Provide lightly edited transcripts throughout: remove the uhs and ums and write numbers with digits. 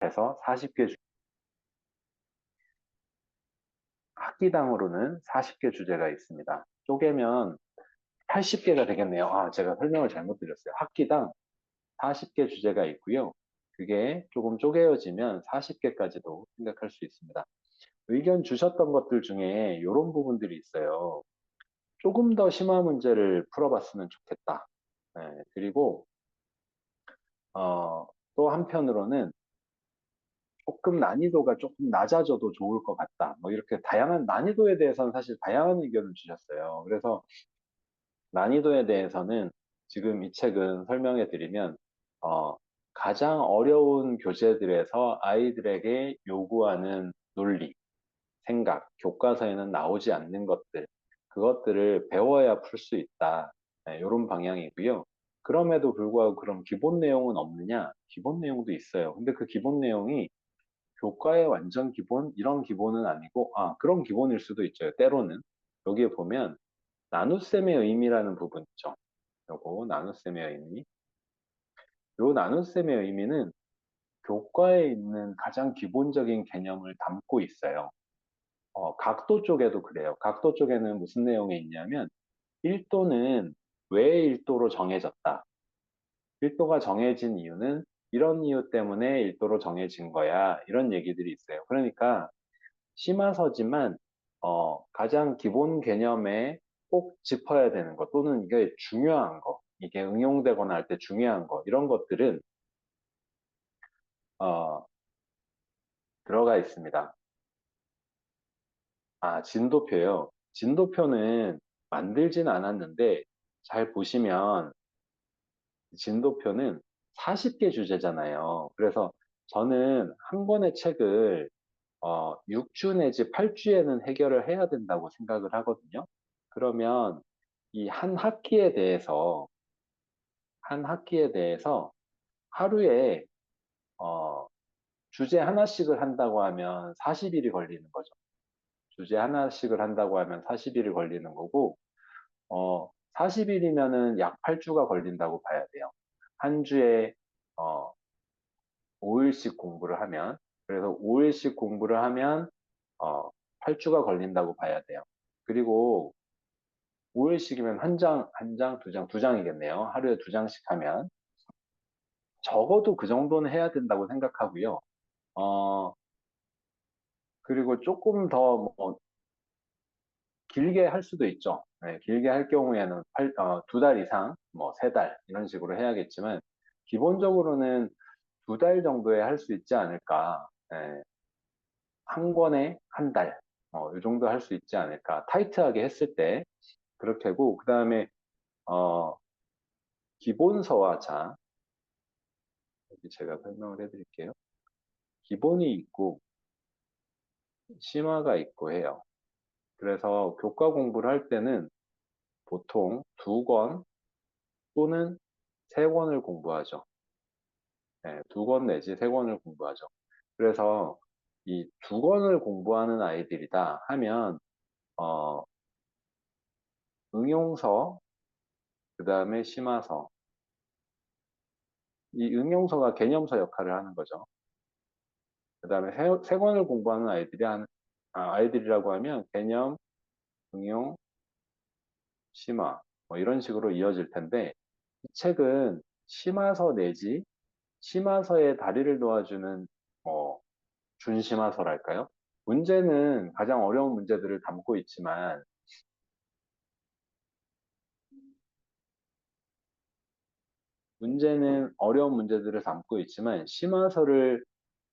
해서 40개 학기당으로는 40개 주제가 있습니다. 쪼개면 80개가 되겠네요. 아, 제가 설명을 잘못 드렸어요. 학기당 40개 주제가 있고요. 그게 조금 쪼개어지면 40개까지도 생각할 수 있습니다. 의견 주셨던 것들 중에 이런 부분들이 있어요. 조금 더 심화 문제를 풀어봤으면 좋겠다. 네, 그리고 또 한편으로는 조금 난이도가 조금 낮아져도 좋을 것 같다. 뭐 이렇게 다양한 난이도에 대해서는 사실 다양한 의견을 주셨어요. 그래서 난이도에 대해서는 지금 이 책은 설명해 드리면 어, 가장 어려운 교재들에서 아이들에게 요구하는 논리, 생각, 교과서에는 나오지 않는 것들, 그것들을 배워야 풀 수 있다. 네, 이런 방향이고요. 그럼에도 불구하고 그럼 기본 내용은 없느냐? 기본 내용도 있어요. 근데 그 기본 내용이 교과의 완전 기본, 이런 기본은 아니고, 아, 그런 기본일 수도 있죠. 때로는. 여기에 보면 나눗셈의 의미라는 부분 있죠. 요거 나눗셈의 의미. 요 나눗셈의 의미는 교과에 있는 가장 기본적인 개념을 담고 있어요. 각도 쪽에도 그래요. 각도 쪽에는 무슨 내용이 있냐면 1도는 왜 1도로 정해졌다. 1도가 정해진 이유는 이런 이유 때문에 1도로 정해진 거야. 이런 얘기들이 있어요. 그러니까 심화서지만 가장 기본 개념에 꼭 짚어야 되는 것 또는 이게 중요한 거, 이게 응용되거나 할 때 중요한 거 이런 것들은 어, 들어가 있습니다. 아, 진도표요. 진도표는 만들진 않았는데 잘 보시면 진도표는 40개 주제잖아요. 그래서 저는 한 권의 책을 6주 내지 8주에는 해결을 해야 된다고 생각을 하거든요. 그러면 이 한 학기에 대해서 하루에 어, 주제 하나씩을 한다고 하면 40일이 걸리는 거죠. 주제 하나씩을 한다고 하면 40일이 걸리는 거고, 40일이면은 약 8주가 걸린다고 봐야 돼요. 한 주에, 어, 5일씩 공부를 하면, 그래서 5일씩 공부를 하면, 8주가 걸린다고 봐야 돼요. 그리고 5일씩이면 한 장, 두 장이겠네요. 하루에 두 장씩 하면. 적어도 그 정도는 해야 된다고 생각하고요. 어, 그리고 조금 더 뭐, 길게 할 수도 있죠. 네, 길게 할 경우에는 2달 이상, 뭐, 3달, 이런 식으로 해야겠지만, 기본적으로는 2달 정도에 할 수 있지 않을까. 네, 한 권에 한 달, 이 정도 할 수 있지 않을까. 타이트하게 했을 때, 그렇게 하고, 그 다음에, 어, 기본서와 자, 여기 제가 설명을 해드릴게요. 기본이 있고, 심화가 있고 해요. 그래서 교과 공부를 할 때는 보통 2권 또는 3권을 공부하죠. 네, 2권 내지 3권을 공부하죠. 그래서 이 2권을 공부하는 아이들이다 하면, 어, 응용서, 그 다음에 심화서. 이 응용서가 개념서 역할을 하는 거죠. 그 다음에 세 권을 공부하는 아이들이라고 하면 개념, 응용, 심화, 뭐 이런 식으로 이어질 텐데, 이 책은 심화서 내지 심화서의 다리를 놓아주는 준심화서랄까요? 문제는 가장 어려운 문제들을 담고 있지만 문제는 어려운 문제들을 담고 있지만 심화서를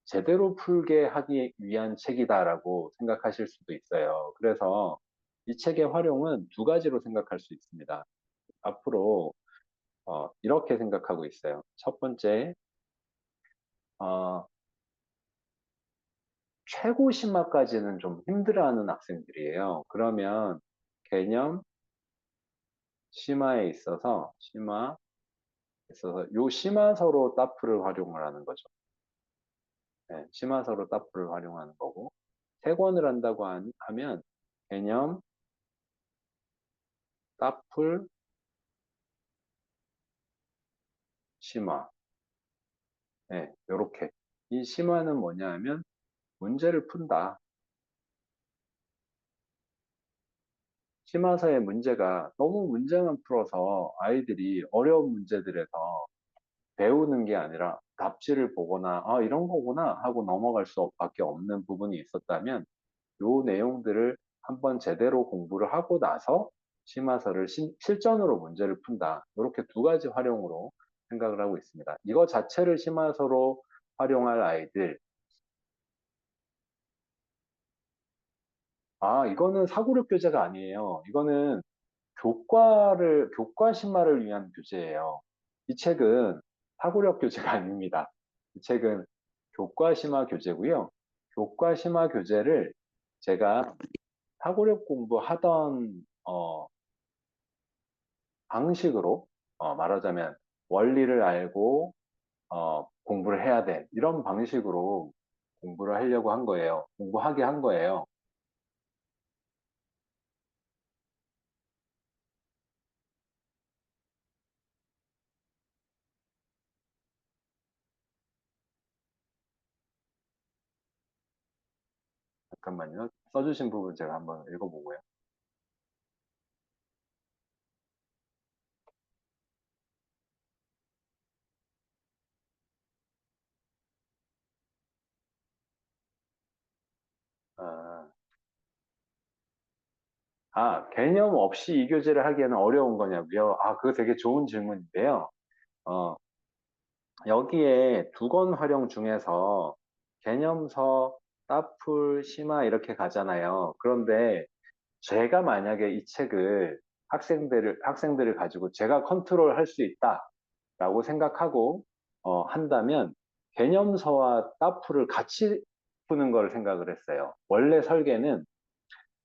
제대로 풀게 하기 위한 책이다라고 생각하실 수도 있어요. 그래서 이 책의 활용은 두 가지로 생각할 수 있습니다. 앞으로 이렇게 생각하고 있어요. 첫 번째, 어, 최고 심화까지는 좀 힘들어하는 학생들이에요. 그러면 개념 심화에 있어서 요 심화서로 따프를 활용을 하는 거죠. 네, 심화서로 따프를 활용하는 거고 세 권을 한다고 하면 개념, 따풀, 심화 네, 요렇게 이 심화는 뭐냐 하면 문제를 푼다. 심화서의 문제가 너무 문제만 풀어서 아이들이 어려운 문제들에서 배우는 게 아니라 답지를 보거나 아 이런 거구나 하고 넘어갈 수밖에 없는 부분이 있었다면 요 내용들을 한번 제대로 공부를 하고 나서 심화서를 실전으로 문제를 푼다. 이렇게 두 가지 활용으로 생각을 하고 있습니다. 이거 자체를 심화서로 활용할 아이들, 아, 이거는 사고력 교재가 아니에요. 이거는 교과 심화를 위한 교재예요. 이 책은 사고력 교재가 아닙니다. 이 책은 교과 심화 교재고요. 교과 심화 교재를 제가 사고력 공부하던 방식으로 말하자면 원리를 알고 공부를 해야 돼. 이런 방식으로 공부를 하려고 한 거예요. 공부하게 한 거예요. 잠깐만요. 써주신 부분 제가 한번 읽어보고요. 아, 개념 없이 이 교재를 하기에는 어려운 거냐고요? 아, 그거 되게 좋은 질문인데요. 어, 여기에 두 권 활용 중에서 개념서, 따풀, 심화 이렇게 가잖아요. 그런데 제가 만약에 이 책을 학생들을 가지고 제가 컨트롤 할 수 있다라고 생각하고 한다면 개념서와 따풀을 같이 푸는 걸 생각을 했어요. 원래 설계는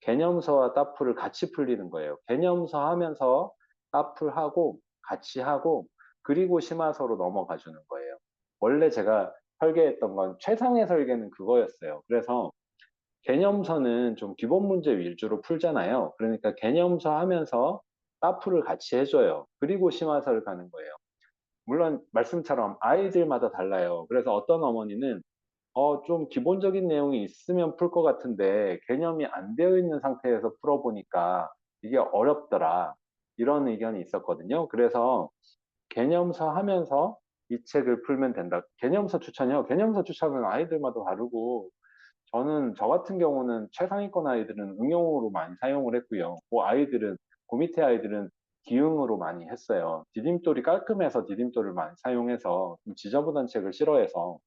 개념서와 따풀을 같이 풀리는 거예요. 개념서 하면서 따풀하고 같이 하고 그리고 심화서로 넘어가 주는 거예요. 원래 제가 설계했던 건 최상의 설계는 그거였어요. 그래서 개념서는 좀 기본 문제 위주로 풀잖아요. 그러니까 개념서 하면서 따풀을 같이 해줘요. 그리고 심화서를 가는 거예요. 물론 말씀처럼 아이들마다 달라요. 그래서 어떤 어머니는 좀 기본적인 내용이 있으면 풀 것 같은데 개념이 안 되어 있는 상태에서 풀어보니까 이게 어렵더라. 이런 의견이 있었거든요. 그래서 개념서 하면서 이 책을 풀면 된다. 개념서 추천이요. 개념서 추천은 아이들마다 다르고 저는 저 같은 경우는 최상위권 아이들은 응용으로 많이 사용을 했고요. 그 밑에 아이들은 기응으로 많이 했어요. 디딤돌이 깔끔해서 디딤돌을 많이 사용해서 좀 지저분한 책을 싫어해서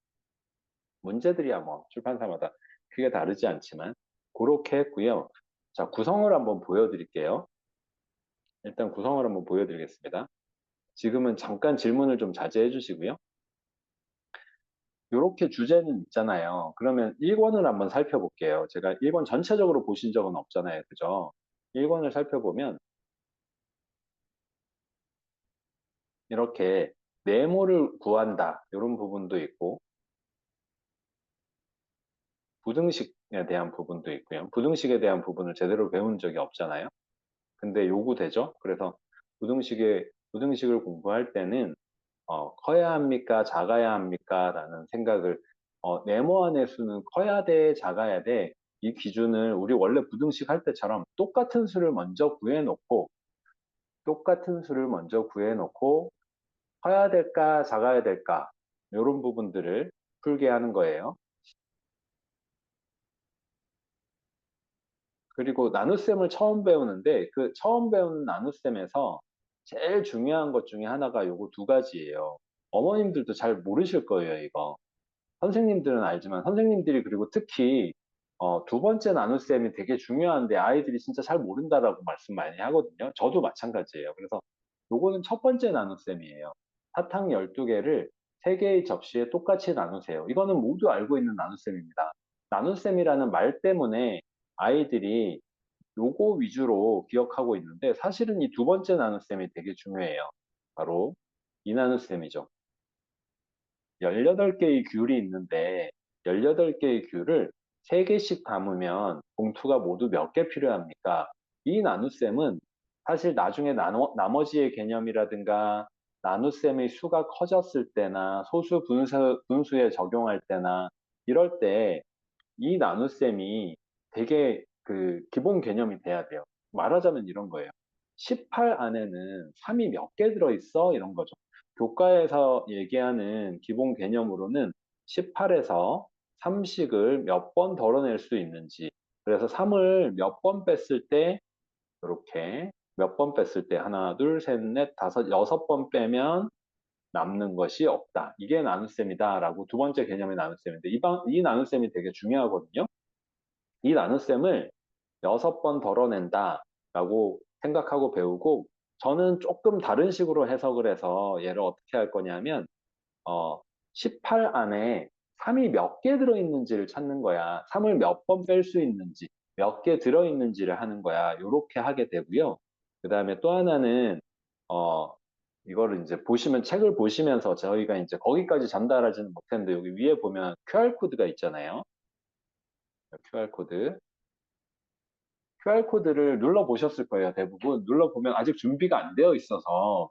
문제들이야 뭐 출판사마다 크게 다르지 않지만 그렇게 했고요. 자, 구성을 한번 보여드릴게요. 일단 구성을 한번 보여드리겠습니다. 지금은 잠깐 질문을 좀 자제해 주시고요. 이렇게 주제는 있잖아요. 그러면 1권을 한번 살펴볼게요. 제가 1권 전체적으로 보신 적은 없잖아요. 그죠? 1권을 살펴보면 이렇게 네모를 구한다. 이런 부분도 있고 부등식에 대한 부분도 있고요. 부등식에 대한 부분을 제대로 배운 적이 없잖아요. 근데 요구되죠. 그래서 부등식을 공부할 때는 커야 합니까? 작아야 합니까? 라는 생각을 네모안의 수는 커야 돼? 작아야 돼? 이 기준을 우리 원래 부등식 할 때처럼 똑같은 수를 먼저 구해놓고 커야 될까? 작아야 될까? 이런 부분들을 풀게 하는 거예요. 그리고 나눗셈을 처음 배우는데 그 처음 배우는 나눗셈에서 제일 중요한 것 중에 하나가 요거 두 가지예요. 어머님들도 잘 모르실 거예요, 이거. 선생님들은 알지만 선생님들이 그리고 특히 두 번째 나눗셈이 되게 중요한데 아이들이 진짜 잘 모른다라고 말씀 많이 하거든요. 저도 마찬가지예요. 그래서 요거는 첫 번째 나눗셈이에요. 사탕 12개를 3개의 접시에 똑같이 나누세요. 이거는 모두 알고 있는 나눗셈입니다. 나눗셈이라는 말 때문에 아이들이 요거 위주로 기억하고 있는데 사실은 이 두 번째 나눗셈이 되게 중요해요. 바로 이 나눗셈이죠. 18개의 귤이 있는데 18개의 귤을 3개씩 담으면 봉투가 모두 몇 개 필요합니까? 이 나눗셈은 사실 나중에 나머지의 개념이라든가 나눗셈의 수가 커졌을 때나 소수 분수에 적용할 때나 이럴 때 이 나눗셈이 되게 그 기본 개념이 돼야 돼요. 말하자면 이런 거예요. 18 안에는 3이 몇 개 들어있어? 이런 거죠. 교과에서 얘기하는 기본 개념으로는 18에서 3식을 몇 번 덜어낼 수 있는지, 그래서 3을 몇 번 뺐을 때 이렇게 몇 번 뺐을 때 하나, 둘, 셋, 넷, 다섯, 6번 빼면 남는 것이 없다. 이게 나눗셈이다라고 두 번째 개념의 나눗셈인데 이 나눗셈이 되게 중요하거든요. 이 나눗셈을 6번 덜어낸다라고 생각하고 배우고 저는 조금 다른 식으로 해석을 해서 얘를 어떻게 할 거냐면 18 안에 3이 몇 개 들어있는지를 찾는 거야. 3을 몇 번 뺄 수 있는지, 몇 개 들어있는지를 하는 거야. 이렇게 하게 되고요. 그 다음에 또 하나는, 이거를 이제 보시면, 책을 보시면서 저희가 이제 거기까지 전달하지는 못했는데, 여기 위에 보면 QR코드가 있잖아요. QR코드. QR코드를 눌러보셨을 거예요, 대부분. 눌러보면 아직 준비가 안 되어 있어서,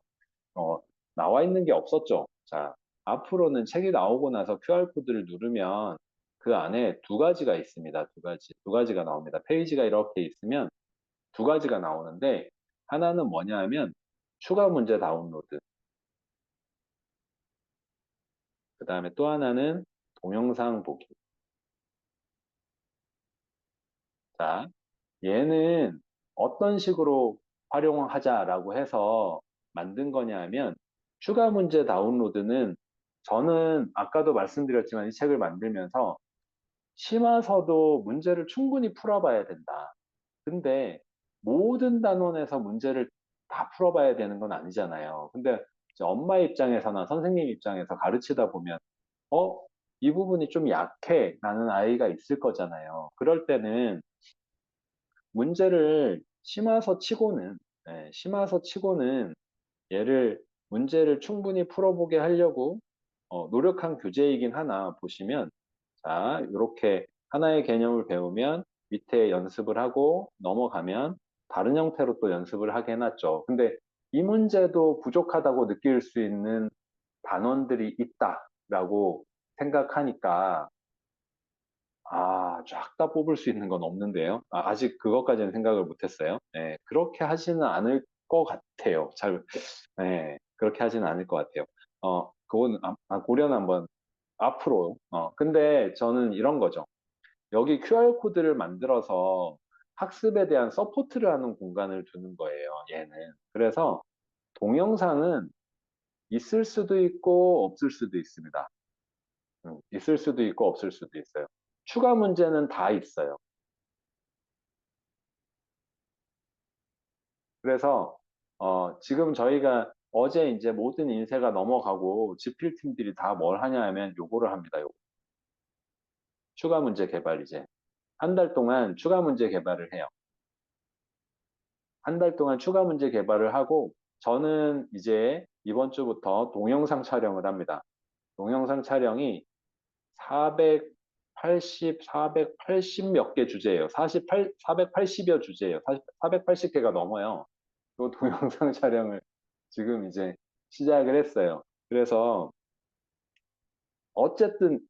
어, 나와 있는 게 없었죠. 자, 앞으로는 책이 나오고 나서 QR코드를 누르면 그 안에 두 가지가 있습니다. 두 가지. 두 가지가 나옵니다. 페이지가 이렇게 있으면 두 가지가 나오는데, 하나는 뭐냐 하면 추가 문제 다운로드. 그 다음에 또 하나는 동영상 보기. 자, 얘는 어떤 식으로 활용하자라고 해서 만든 거냐 하면 추가 문제 다운로드는 저는 아까도 말씀드렸지만 이 책을 만들면서 심화서도 문제를 충분히 풀어봐야 된다. 근데 모든 단원에서 문제를 다 풀어봐야 되는 건 아니잖아요. 근데 이제 엄마 입장에서나 선생님 입장에서 가르치다 보면 어? 이 부분이 좀 약해. 라는 아이가 있을 거잖아요. 그럴 때는 문제를 심화서 치고는, 심화서 치고는 얘를 문제를 충분히 풀어보게 하려고 노력한 교재이긴 하나 보시면 자 이렇게 하나의 개념을 배우면 밑에 연습을 하고 넘어가면 다른 형태로 또 연습을 하게 해놨죠. 근데 이 문제도 부족하다고 느낄 수 있는 단원들이 있다라고 생각하니까 쫙 다 뽑을 수 있는 건 없는데요. 아직 그것까지는 생각을 못했어요. 네, 그렇게 하지는 않을 것 같아요. 네, 그렇게 하지는 않을 것 같아요. 그건 고려는 한번 앞으로. 근데 저는 이런 거죠. 여기 QR코드를 만들어서 학습에 대한 서포트를 하는 공간을 두는 거예요, 얘는. 그래서 동영상은 있을 수도 있고 없을 수도 있습니다. 있을 수도 있고 없을 수도 있어요. 추가 문제는 다 있어요. 그래서 지금 저희가 어제 이제 모든 인쇄가 넘어가고 지필팀들이 다 뭘 하냐 하면 요거를 합니다. 요거. 추가 문제 개발 이제. 한 달 동안 추가 문제 개발을 해요. 한 달 동안 추가 문제 개발을 하고 저는 이제 이번 주부터 동영상 촬영을 합니다. 동영상 촬영이 480 몇 개 주제예요. 480여 주제예요. 480개가 넘어요. 또 동영상 촬영을 지금 이제 시작을 했어요. 그래서 어쨌든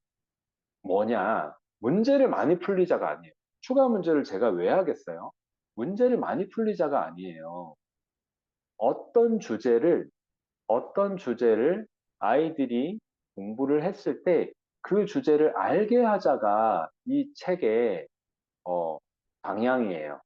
뭐냐, 문제를 많이 풀리자가 아니에요. 추가 문제를 제가 왜 하겠어요? 문제를 많이 풀리자가 아니에요. 어떤 주제를, 어떤 주제를 아이들이 공부를 했을 때 그 주제를 알게 하자가 이 책의 방향이에요.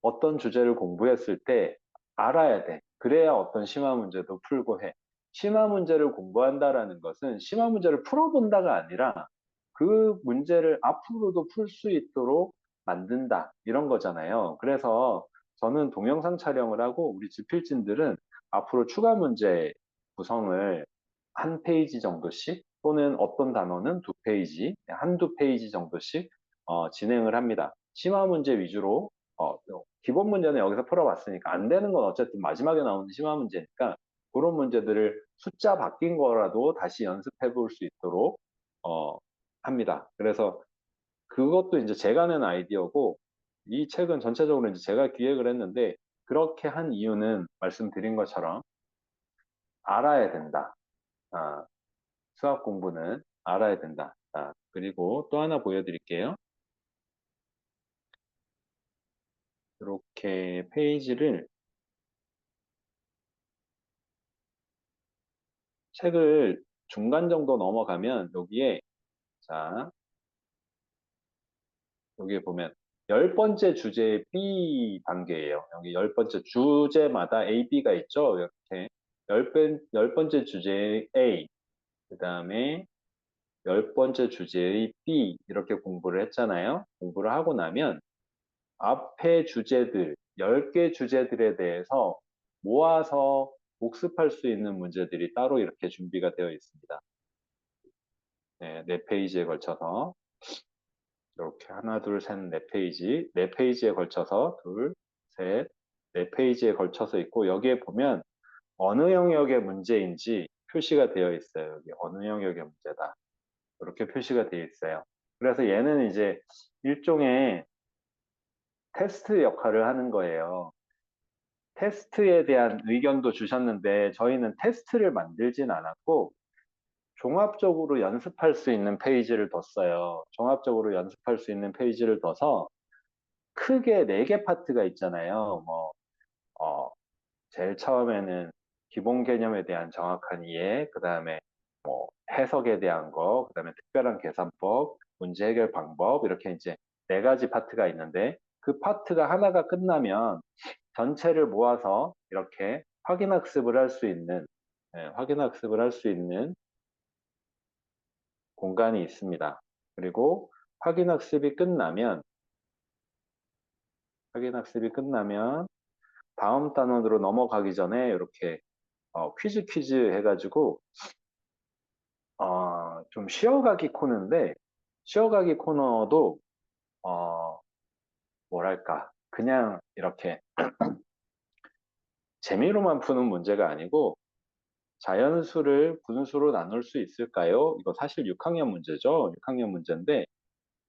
어떤 주제를 공부했을 때 알아야 돼. 그래야 어떤 심화 문제도 풀고 해. 심화 문제를 공부한다라는 것은 심화 문제를 풀어본다가 아니라 그 문제를 앞으로도 풀 수 있도록 만든다. 이런 거잖아요. 그래서 저는 동영상 촬영을 하고 우리 지필진들은 앞으로 추가 문제 구성을 한 페이지 정도씩 또는 어떤 단어는 두 페이지, 한두 페이지 정도씩 진행을 합니다. 심화 문제 위주로 기본 문제는 여기서 풀어봤으니까 안 되는 건 어쨌든 마지막에 나오는 심화 문제니까 그런 문제들을 숫자 바뀐 거라도 다시 연습해 볼 수 있도록 합니다. 그래서 그것도 이제 제가 낸 아이디어고 이 책은 전체적으로 이제 제가 기획을 했는데 그렇게 한 이유는 말씀드린 것처럼 알아야 된다. 수학 공부는 알아야 된다. 그리고 또 하나 보여드릴게요. 이렇게 페이지를 책을 중간 정도 넘어가면 여기에 자 여기에 보면 열 번째 주제의 B 단계예요. 여기 열 번째 주제마다 A, B가 있죠. 이렇게 열 번째 주제의 A, 그 다음에 열 번째 주제의 B 이렇게 공부를 했잖아요. 공부를 하고 나면 앞에 주제들, 10개 주제들에 대해서 모아서 복습할 수 있는 문제들이 따로 이렇게 준비가 되어 있습니다. 네, 네 페이지에 걸쳐서 이렇게 하나, 둘, 셋, 네 페이지, 네 페이지에 걸쳐서 둘, 셋, 네 페이지에 걸쳐서 있고 여기에 보면 어느 영역의 문제인지 표시가 되어 있어요. 여기 어느 영역의 문제다. 이렇게 표시가 되어 있어요. 그래서 얘는 이제 일종의 테스트 역할을 하는 거예요. 테스트에 대한 의견도 주셨는데 저희는 테스트를 만들진 않았고 종합적으로 연습할 수 있는 페이지를 뒀어요. 종합적으로 연습할 수 있는 페이지를 둬서 크게 4개 파트가 있잖아요. 어, 제일 처음에는 기본 개념에 대한 정확한 이해, 그 다음에 해석에 대한 거, 그 다음에 특별한 계산법, 문제 해결 방법, 이렇게 이제 4가지 파트가 있는데 그 파트가 하나가 끝나면 전체를 모아서 이렇게 확인학습을 할 수 있는, 확인학습을 할 수 있는 공간이 있습니다. 그리고 확인학습이 끝나면, 확인학습이 끝나면 다음 단원으로 넘어가기 전에 이렇게 퀴즈 해가지고 좀 쉬어가기 코너인데 쉬어가기 코너도 뭐랄까 그냥 이렇게 재미로만 푸는 문제가 아니고 자연수를 분수로 나눌 수 있을까요? 이거 사실 6학년 문제죠. 6학년 문제인데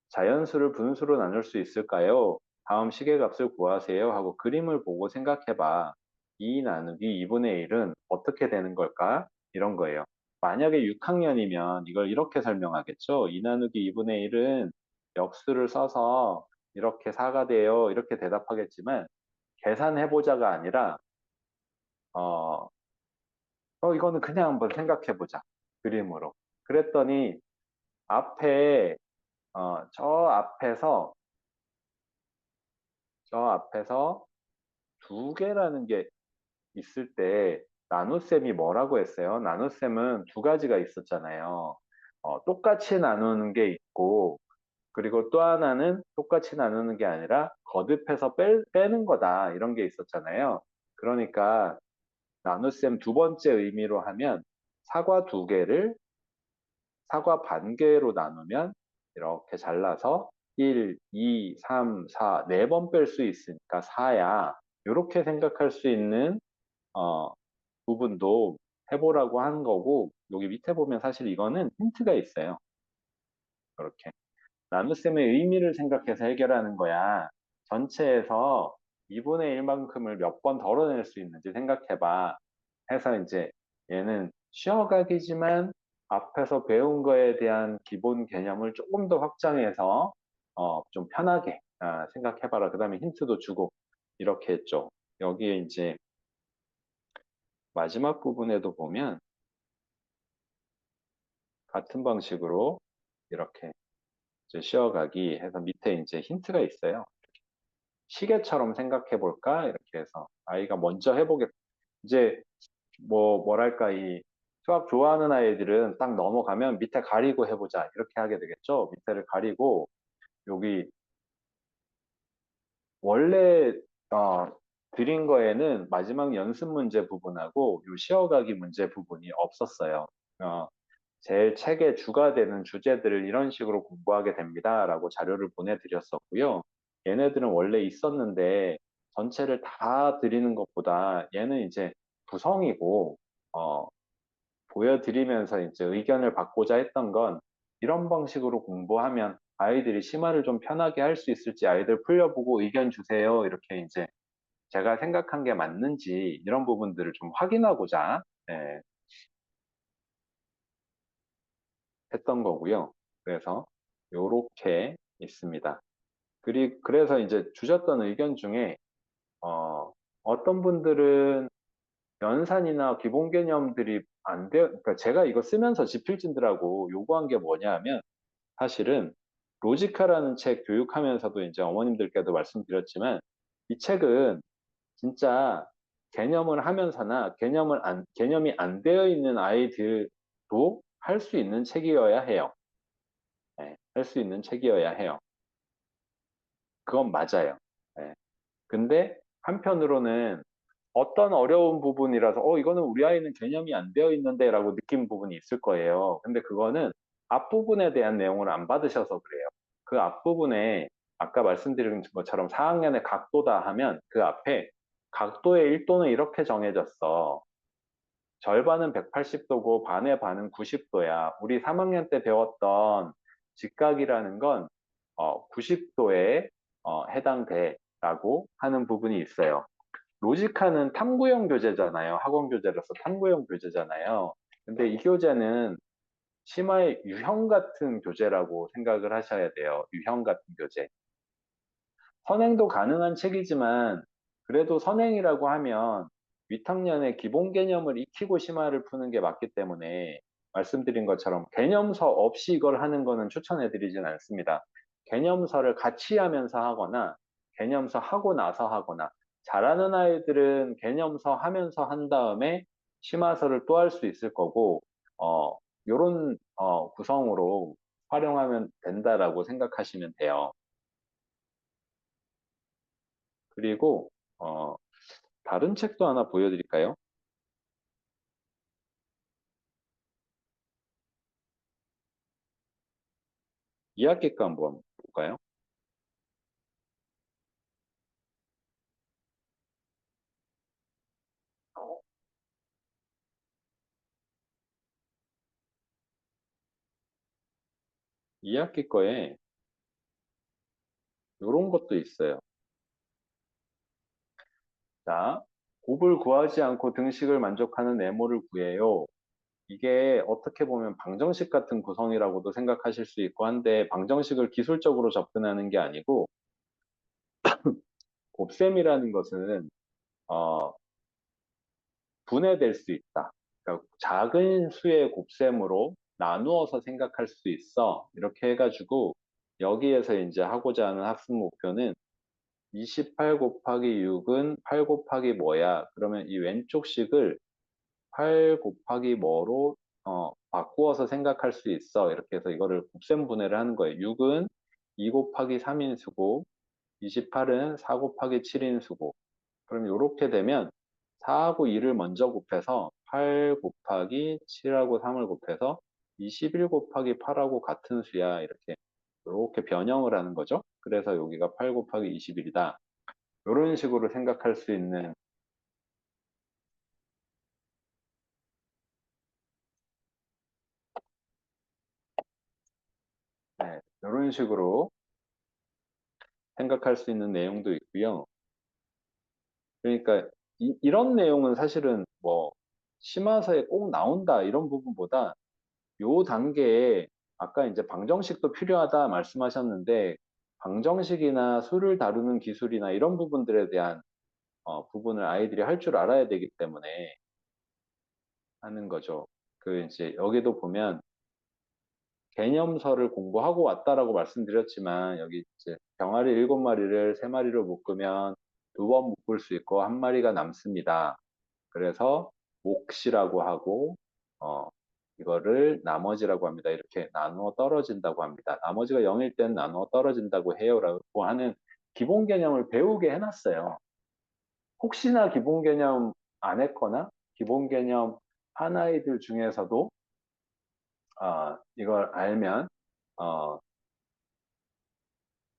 자연수를 분수로 나눌 수 있을까요? 다음 시계값을 구하세요 하고 그림을 보고 생각해봐. 2 나누기 2분의 1은 어떻게 되는 걸까? 이런 거예요. 만약에 6학년이면 이걸 이렇게 설명하겠죠. 2 나누기 2분의 1은 역수를 써서 이렇게 4가 돼요. 이렇게 대답하겠지만 계산해보자가 아니라 어, 이거는 그냥 한번 생각해보자. 그림으로. 그랬더니 앞에 저 앞에서 저 앞에서 두 개라는 게 있을 때 나눗셈이 뭐라고 했어요? 나눗셈은 두 가지가 있었잖아요. 똑같이 나누는 게 있고 그리고 또 하나는 똑같이 나누는 게 아니라 거듭해서 빼는 거다 이런 게 있었잖아요. 그러니까 나눗셈 두 번째 의미로 하면 사과 두 개를 사과 반 개로 나누면 이렇게 잘라서 1, 2, 3, 4, 4번 뺄 수 있으니까 4야. 이렇게 생각할 수 있는 어, 부분도 해보라고 하는 거고 여기 밑에 보면 사실 이거는 힌트가 있어요. 이렇게 나눗셈의 의미를 생각해서 해결하는 거야. 전체에서 2분의 1만큼을 몇 번 덜어낼 수 있는지 생각해봐. 해서 이제 얘는 쉬어가기지만 앞에서 배운 거에 대한 기본 개념을 조금 더 확장해서 좀 편하게 생각해봐라. 그 다음에 힌트도 주고 이렇게 했죠. 여기에 이제 마지막 부분에도 보면 같은 방식으로 이렇게 이제 쉬어가기 해서 밑에 이제 힌트가 있어요. 시계처럼 생각해 볼까? 이렇게 해서 아이가 먼저 해보겠, 이제 뭐랄까, 이 수학 좋아하는 아이들은 딱 넘어가면 밑에 가리고 해보자. 이렇게 하게 되겠죠? 밑에를 가리고 여기 원래 드린 거에는 마지막 연습 문제 부분하고 요 쉬어가기 문제 부분이 없었어요. 어, 제일 책의 주가 되는 주제들을 이런 식으로 공부하게 됩니다라고 자료를 보내드렸었고요. 얘네들은 원래 있었는데 전체를 다 드리는 것보다 얘는 이제 구성이고 보여드리면서 이제 의견을 받고자 했던 건 이런 방식으로 공부하면 아이들이 심화를 좀 편하게 할 수 있을지 아이들 풀려보고 의견 주세요. 이렇게 이제 제가 생각한 게 맞는지 이런 부분들을 좀 확인하고자 예, 했던 거고요. 그래서 요렇게 있습니다. 그래서 이제 주셨던 의견 중에 어떤 분들은 연산이나 기본 개념들이 안 돼요. 그러니까 제가 이거 쓰면서 지필진들하고 요구한 게 뭐냐 하면 사실은 로지카라는 책 교육하면서도 이제 어머님들께도 말씀드렸지만 이 책은 진짜 개념을 하면서나 개념이 안 되어 있는 아이들도 할 수 있는 책이어야 해요. 네, 할 수 있는 책이어야 해요. 그건 맞아요. 네. 근데 한편으로는 어떤 어려운 부분이라서 이거는 우리 아이는 개념이 안 되어 있는데 라고 느낀 부분이 있을 거예요. 근데 그거는 앞부분에 대한 내용을 안 받으셔서 그래요. 그 앞부분에 아까 말씀드린 것처럼 4학년의 각도다 하면 그 앞에 각도의 1도는 이렇게 정해졌어. 절반은 180도고 반의 반은 90도야. 우리 3학년 때 배웠던 직각이라는 건 90도에 해당돼라고 하는 부분이 있어요. 로지카는 탐구형 교재잖아요. 학원 교재로서 탐구형 교재잖아요. 근데 이 교재는 심화의 유형 같은 교재라고 생각을 하셔야 돼요. 유형 같은 교재. 선행도 가능한 책이지만 그래도 선행이라고 하면 위탁년에 기본 개념을 익히고 심화를 푸는 게 맞기 때문에 말씀드린 것처럼 개념서 없이 이걸 하는 거는 추천해 드리진 않습니다. 개념서를 같이 하면서 하거나 개념서 하고 나서 하거나 잘하는 아이들은 개념서 하면서 한 다음에 심화서를 또 할 수 있을 거고 요런 구성으로 활용하면 된다라고 생각하시면 돼요. 그리고 어, 다른 책도 하나 보여드릴까요? 2학기 거 한번 볼까요? 2학기 거에 이런 것도 있어요. 자, 곱을 구하지 않고 등식을 만족하는 네모를 구해요. 이게 어떻게 보면 방정식 같은 구성이라고도 생각하실 수 있고 한데 방정식을 기술적으로 접근하는 게 아니고 곱셈이라는 것은 어, 분해될 수 있다. 그러니까 작은 수의 곱셈으로 나누어서 생각할 수 있어. 이렇게 해가지고 여기에서 이제 하고자 하는 학습 목표는 28 곱하기 6은 8 곱하기 뭐야? 그러면 이 왼쪽 식을 8 곱하기 뭐로 바꾸어서 생각할 수 있어. 이렇게 해서 이거를 곱셈 분해를 하는 거예요. 6은 2 곱하기 3인수고 28은 4 곱하기 7인수고 그럼 이렇게 되면 4하고 2를 먼저 곱해서 8 곱하기 7하고 3을 곱해서 21 곱하기 8하고 같은 수야. 이렇게 변형을 하는 거죠. 그래서 여기가 8 곱하기 21이다. 이런 식으로 생각할 수 있는 이런 식으로 생각할 수 있는 내용도 있고요. 그러니까 이런 내용은 사실은 뭐 심화서에 꼭 나온다 이런 부분보다 요 단계에 아까 이제 방정식도 필요하다 말씀하셨는데 방정식이나 수를 다루는 기술이나 이런 부분들에 대한 부분을 아이들이 할 줄 알아야 되기 때문에 하는 거죠. 그 이제 여기도 보면 개념서를 공부하고 왔다라고 말씀드렸지만 여기 이제 병아리 7마리를 3마리로 묶으면 2번 묶을 수 있고 한 마리가 남습니다. 그래서 몫이라고 하고 어, 이거를 나머지라고 합니다. 이렇게 나누어 떨어진다고 합니다. 나머지가 0일 때는 나누어 떨어진다고 해요라고 하는 기본 개념을 배우게 해놨어요. 혹시나 기본 개념 안 했거나 기본 개념 한 아이들 중에서도 이걸 알면 어,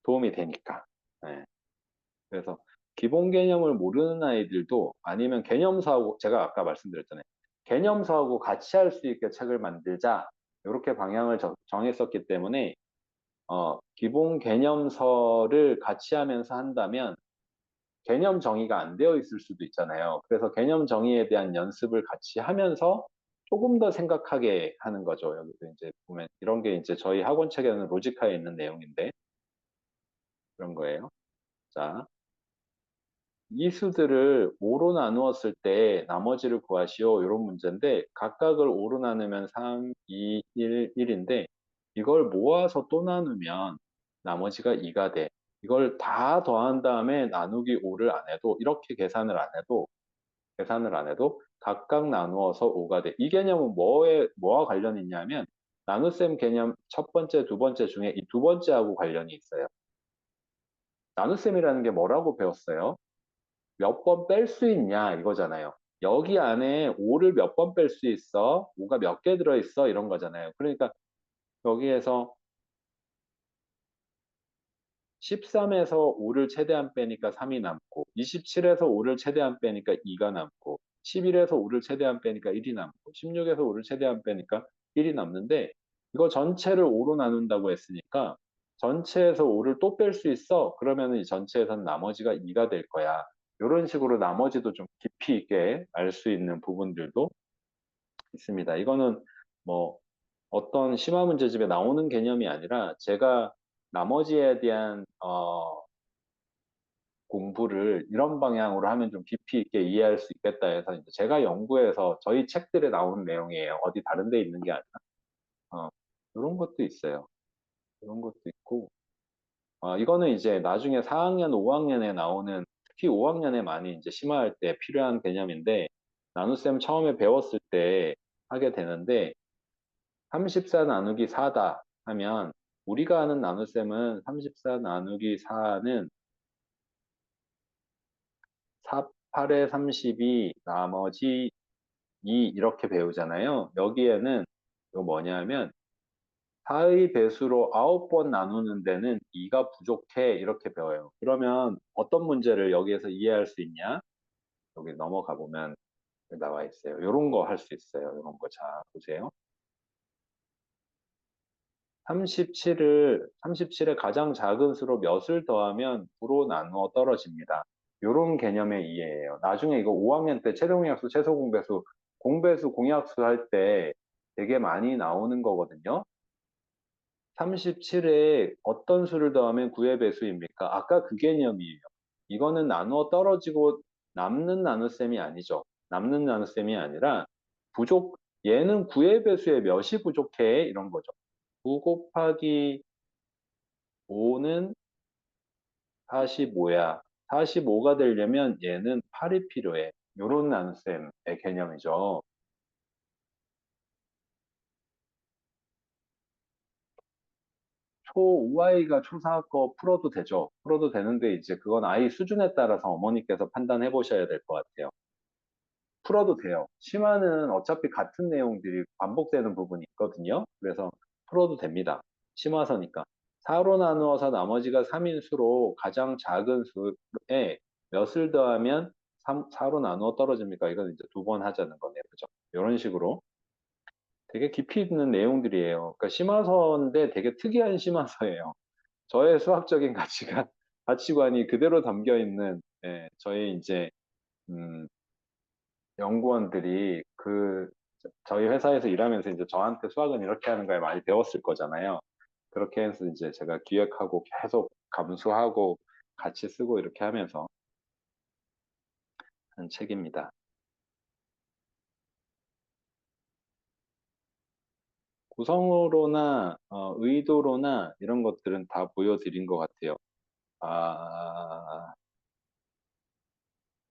도움이 되니까. 네. 그래서 기본 개념을 모르는 아이들도 아니면 개념서하고 제가 아까 말씀드렸잖아요. 개념서하고 같이 할 수 있게 책을 만들자. 이렇게 방향을 정했었기 때문에 기본 개념서를 같이 하면서 한다면 개념 정의가 안 되어 있을 수도 있잖아요. 그래서 개념 정의에 대한 연습을 같이 하면서 조금 더 생각하게 하는 거죠. 여기도 이제 보면 이런 게 이제 저희 학원 책에는 로지카에 있는 내용인데 그런 거예요. 자, 이 수들을 5로 나누었을 때 나머지를 구하시오. 이런 문제인데 각각을 5로 나누면 3, 2, 1, 1인데 이걸 모아서 또 나누면 나머지가 2가 돼. 이걸 다 더한 다음에 나누기 5를 안 해도 이렇게 계산을 안 해도 각각 나누어서 5가 돼. 이 개념은 뭐와 관련이 있냐면 나눗셈 개념 첫 번째, 두 번째 중에 이 두 번째하고 관련이 있어요. 나눗셈이라는 게 뭐라고 배웠어요? 몇 번 뺄 수 있냐 이거잖아요. 여기 안에 5를 몇 번 뺄 수 있어? 5가 몇 개 들어있어? 이런 거잖아요. 그러니까 여기에서 13에서 5를 최대한 빼니까 3이 남고 27에서 5를 최대한 빼니까 2가 남고 11에서 5를 최대한 빼니까 1이 남고 16에서 5를 최대한 빼니까 1이 남는데 이거 전체를 5로 나눈다고 했으니까 전체에서 5를 또 뺄 수 있어? 그러면 이 전체에서는 나머지가 2가 될 거야. 이런 식으로 나머지도 좀 깊이 있게 알 수 있는 부분들도 있습니다. 이거는 뭐 어떤 심화 문제집에 나오는 개념이 아니라 제가 나머지에 대한 공부를 이런 방향으로 하면 좀 깊이 있게 이해할 수 있겠다 해서 이제 제가 연구해서 저희 책들에 나오는 내용이에요. 어디 다른 데 있는 게 아니라. 어, 이런 것도 있어요. 이런 것도 있고. 이거는 이제 나중에 4학년, 5학년에 나오는 특히 5학년에 많이 이제 심화할 때 필요한 개념인데 나눗셈 처음에 배웠을 때 하게 되는데 34 나누기 4다 하면 우리가 아는 나눗셈은 34 나누기 4는 4, 8에 32 나머지 2 이렇게 배우잖아요. 여기에는 이거 뭐냐면 4의 배수로 9번 나누는 데는 2가 부족해 이렇게 배워요. 그러면 어떤 문제를 여기에서 이해할 수 있냐? 여기 넘어가 보면 나와 있어요. 이런 거 할 수 있어요. 이런 거. 자, 보세요. 37의 가장 작은 수로 몇을 더하면 9로 나누어 떨어집니다. 이런 개념의 이해예요. 나중에 이거 5학년 때 최종약수, 최소공배수, 공배수, 공약수 할 때 되게 많이 나오는 거거든요. 37에 어떤 수를 더하면 9의 배수입니까? 아까 그 개념이에요. 이거는 나누어 떨어지고 남는 나눗셈이 아니죠. 남는 나눗셈이 아니라 얘는 9의 배수에 몇이 부족해? 이런 거죠. 9 곱하기 5는 45야. 45가 되려면 얘는 8이 필요해. 요런 나눗셈의 개념이죠. 초 5아이가 초4 거 풀어도 되죠. 풀어도 되는데 이제 그건 아이 수준에 따라서 어머니께서 판단해 보셔야 될 것 같아요. 풀어도 돼요. 심화는 어차피 같은 내용들이 반복되는 부분이 있거든요. 그래서 풀어도 됩니다. 심화서니까. 4로 나누어서 나머지가 3인 수로 가장 작은 수에 몇을 더하면 4로 나누어 떨어집니까? 이건 이제 두 번 하자는 거네요. 그죠? 이런 식으로 되게 깊이 있는 내용들이에요. 그러니까 심화서인데 되게 특이한 심화서예요. 저의 수학적인 가치관이 그대로 담겨 있는, 저희 이제, 음, 연구원들이 저희 회사에서 일하면서 이제 저한테 수학은 이렇게 하는 거에 많이 배웠을 거잖아요. 그렇게 해서 이제 제가 기획하고 계속 감수하고 같이 쓰고 이렇게 하면서 한 책입니다. 구성으로나 의도로나 이런 것들은 다 보여드린 것 같아요. 아,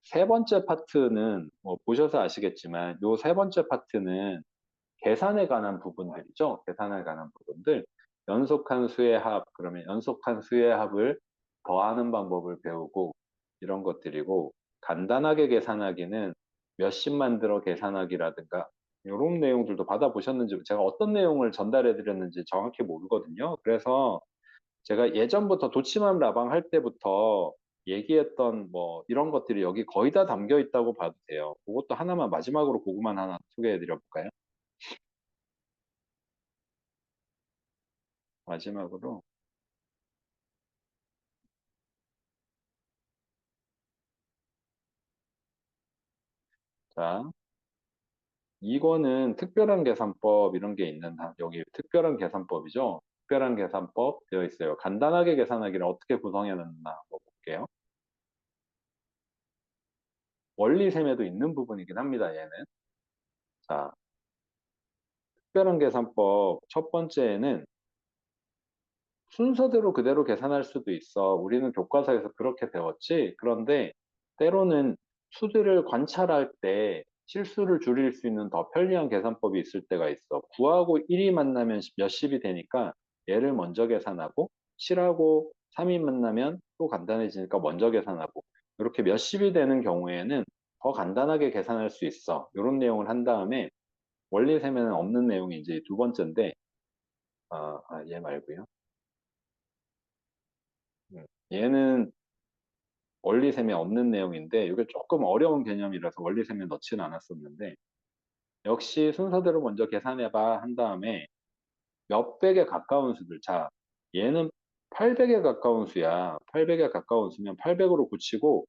세 번째 파트는 뭐 보셔서 아시겠지만 요 세 번째 파트는 계산에 관한 부분들이죠. 계산에 관한 부분들. 연속한 수의 합, 그러면 연속한 수의 합을 더하는 방법을 배우고 이런 것들이고, 간단하게 계산하기는 몇십 만들어 계산하기라든가, 이런 내용들도 받아보셨는지, 제가 어떤 내용을 전달해 드렸는지 정확히 모르거든요. 그래서 제가 예전부터 도치맘 라방 할 때부터 얘기했던 뭐 이런 것들이 여기 거의 다 담겨 있다고 봐도 돼요. 그것도 하나만 마지막으로 그것만 하나 소개해 드려 볼까요? 마지막으로 자, 이거는 특별한 계산법 이런 게 있는 여기 특별한 계산법이죠. 특별한 계산법 되어 있어요. 간단하게 계산하기를 어떻게 구성해 놨나 한번 볼게요. 원리셈에도 있는 부분이긴 합니다. 얘는. 자, 특별한 계산법 첫 번째에는 순서대로 그대로 계산할 수도 있어. 우리는 교과서에서 그렇게 배웠지. 그런데 때로는 수들을 관찰할 때 실수를 줄일 수 있는 더 편리한 계산법이 있을 때가 있어. 9하고 1이 만나면 몇십이 되니까 얘를 먼저 계산하고 7하고 3이 만나면 또 간단해지니까 먼저 계산하고 이렇게 몇십이 되는 경우에는 더 간단하게 계산할 수 있어. 이런 내용을 한 다음에 원리셈에는 없는 내용이 이제 두 번째인데 얘 말고요. 얘는 원리셈에 없는 내용인데 이게 조금 어려운 개념이라서 원리셈에 넣지는 않았었는데 역시 순서대로 먼저 계산해봐 한 다음에 몇 백에 가까운 수들 자 얘는 800에 가까운 수야 800에 가까운 수면 800으로 고치고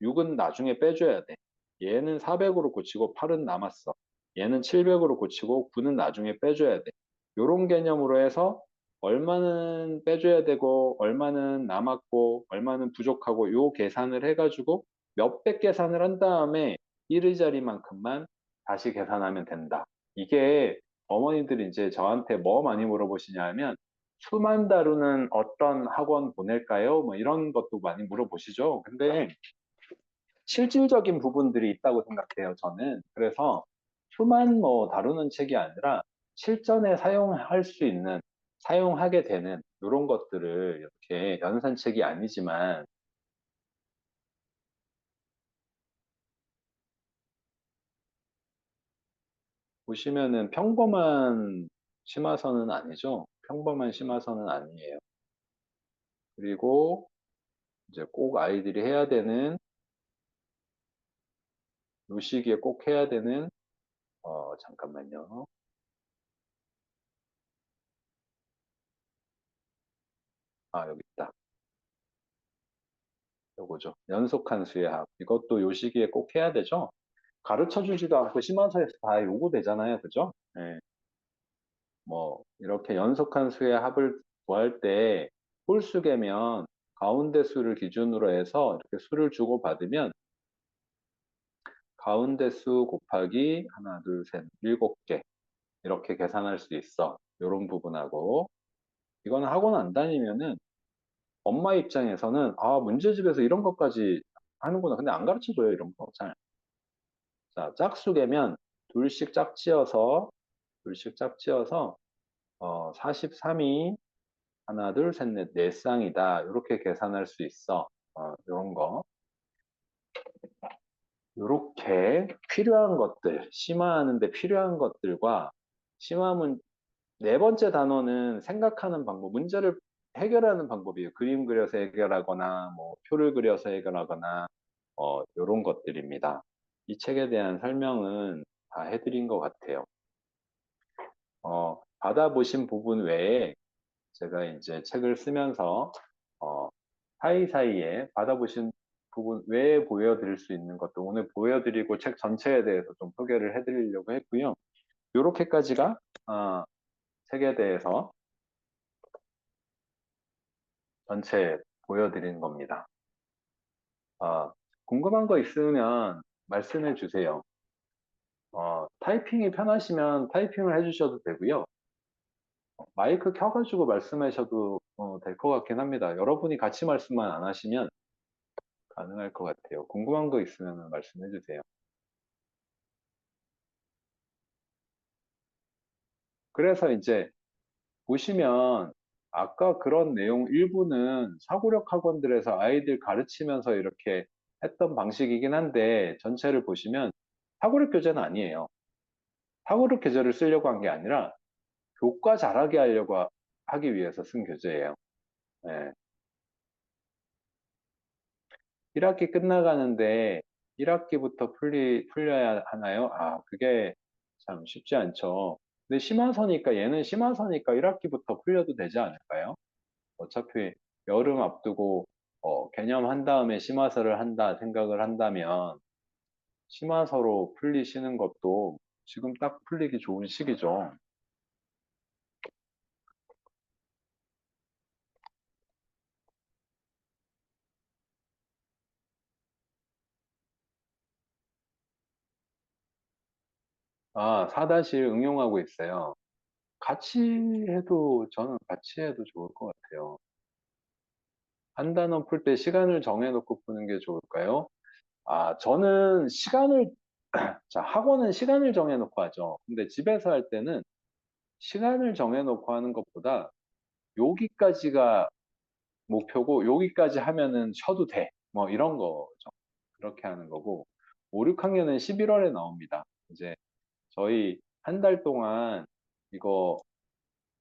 6은 나중에 빼줘야 돼 얘는 400으로 고치고 8은 남았어 얘는 700으로 고치고 9는 나중에 빼줘야 돼 요런 개념으로 해서 얼마는 빼줘야 되고 얼마는 남았고 얼마는 부족하고 요 계산을 해가지고 몇백 계산을 한 다음에 1의 자리만큼만 다시 계산하면 된다. 이게 어머니들이 이제 저한테 뭐 많이 물어보시냐 하면 수만 다루는 어떤 학원 보낼까요? 뭐 이런 것도 많이 물어보시죠. 근데 실질적인 부분들이 있다고 생각해요, 저는. 그래서 수만 뭐 다루는 책이 아니라 실전에 사용할 수 있는, 사용하게 되는 이런 것들을 이렇게 연산책이 아니지만 보시면은 평범한 심화선은 아니죠. 평범한 심화선은 아니에요. 그리고 이제 꼭 아이들이 해야 되는, 요 시기에 꼭 해야 되는, 잠깐만요. 여기 있다. 요거죠. 연속한 수의 합. 이것도 요 시기에 꼭 해야 되죠. 가르쳐 주지도 않고 심화서에서 다 요구되잖아요. 그죠? 예, 뭐, 이렇게 연속한 수의 합을 구할 때 홀수계면 가운데 수를 기준으로 해서 이렇게 수를 주고받으면 가운데 수 곱하기 하나, 둘, 셋, 일곱 개 이렇게 계산할 수 있어. 요런 부분하고 이거는 학원 안 다니면은 엄마 입장에서는 문제집에서 이런 것까지 하는구나. 근데 안 가르쳐줘요. 이런 거 잘. 자, 짝수계면 둘씩 짝지어서 43이 하나, 둘, 셋, 넷, 네 쌍이다. 이렇게 계산할 수 있어. 이런 거. 이렇게 필요한 것들, 심화하는데 필요한 것들과 심화문 네 번째 단원은 생각하는 방법, 문제를 해결하는 방법이에요. 그림 그려서 해결하거나, 뭐, 표를 그려서 해결하거나, 이런 것들입니다. 이 책에 대한 설명은 다 해드린 것 같아요. 받아보신 부분 외에 제가 이제 책을 쓰면서 어, 사이사이에 받아보신 부분 외에 보여드릴 수 있는 것도 오늘 보여드리고 책 전체에 대해서 좀 소개를 해드리려고 했고요. 이렇게까지가 책에 대해서 전체 보여드린 겁니다. 궁금한 거 있으면 말씀해 주세요. 타이핑이 편하시면 타이핑을 해주셔도 되고요. 마이크 켜가지고 말씀하셔도 될 것 같긴 합니다. 여러분이 같이 말씀만 안 하시면 가능할 것 같아요. 궁금한 거 있으면 말씀해 주세요. 그래서 이제 보시면 아까 그런 내용 일부는 사고력 학원들에서 아이들 가르치면서 이렇게 했던 방식이긴 한데 전체를 보시면 사고력 교재는 아니에요. 사고력 교재를 쓰려고 한 게 아니라 교과 잘하게 하기 위해서 쓴 교재예요. 네. 1학기 끝나가는데 1학기부터 풀려야 하나요? 그게 참 쉽지 않죠. 근데 심화서니까 얘는 심화서니까 1학기부터 풀려도 되지 않을까요? 어차피 여름 앞두고 개념한 다음에 심화서를 한다 생각을 한다면 심화서로 풀리시는 것도 지금 딱 풀리기 좋은 시기죠. 아, 4-1 응용하고 있어요. 같이 저는 같이 해도 좋을 것 같아요. 한 단원 풀 때 시간을 정해놓고 푸는 게 좋을까요? 아, 저는 자, 학원은 시간을 정해놓고 하죠. 근데 집에서 할 때는 시간을 정해놓고 하는 것보다 여기까지가 목표고 여기까지 하면은 쉬어도 돼. 뭐 이런 거죠. 그렇게 하는 거고. 5, 6학년은 11월에 나옵니다. 이제 저희 한 달 동안 이거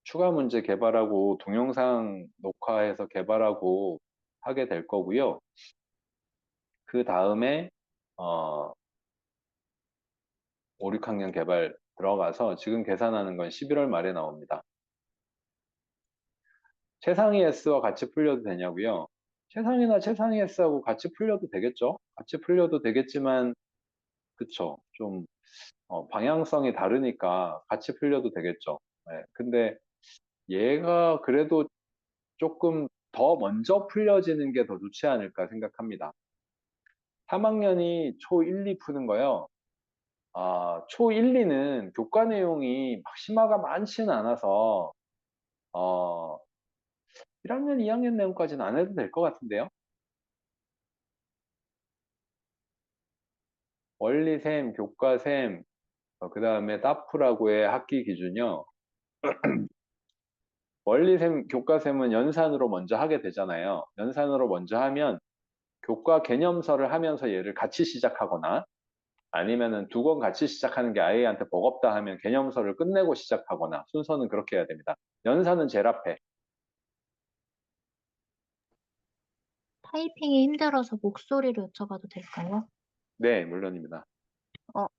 추가 문제 개발하고 동영상 녹화해서 개발하고 하게 될 거고요. 그 다음에 어, 5, 6학년 개발 들어가서 지금 계산하는 건 11월 말에 나옵니다. 최상위 S와 같이 풀려도 되냐고요? 최상위나 최상위 S하고 같이 풀려도 되겠죠? 같이 풀려도 되겠지만, 그쵸. 좀, 방향성이 다르니까 같이 풀려도 되겠죠. 네. 근데 얘가 그래도 조금 더 먼저 풀려지는 게 더 좋지 않을까 생각합니다. 3학년이 초 1, 2 푸는 거요. 아, 초 1, 2는 교과 내용이 막 심화가 많지는 않아서, 어, 1학년, 2학년 내용까지는 안 해도 될 것 같은데요? 원리셈, 교과셈, 그 다음에 따프라고의 학기 기준이요. 원리셈, 교과셈은 연산으로 먼저 하게 되잖아요. 연산으로 먼저 하면 교과 개념서를 하면서 얘를 같이 시작하거나 아니면은 두 권 같이 시작하는 게 아이한테 버겁다 하면 개념서를 끝내고 시작하거나 순서는 그렇게 해야 됩니다. 연산은 제일 앞에. 타이핑이 힘들어서 목소리로 여쭤봐도 될까요? 네, 물론입니다.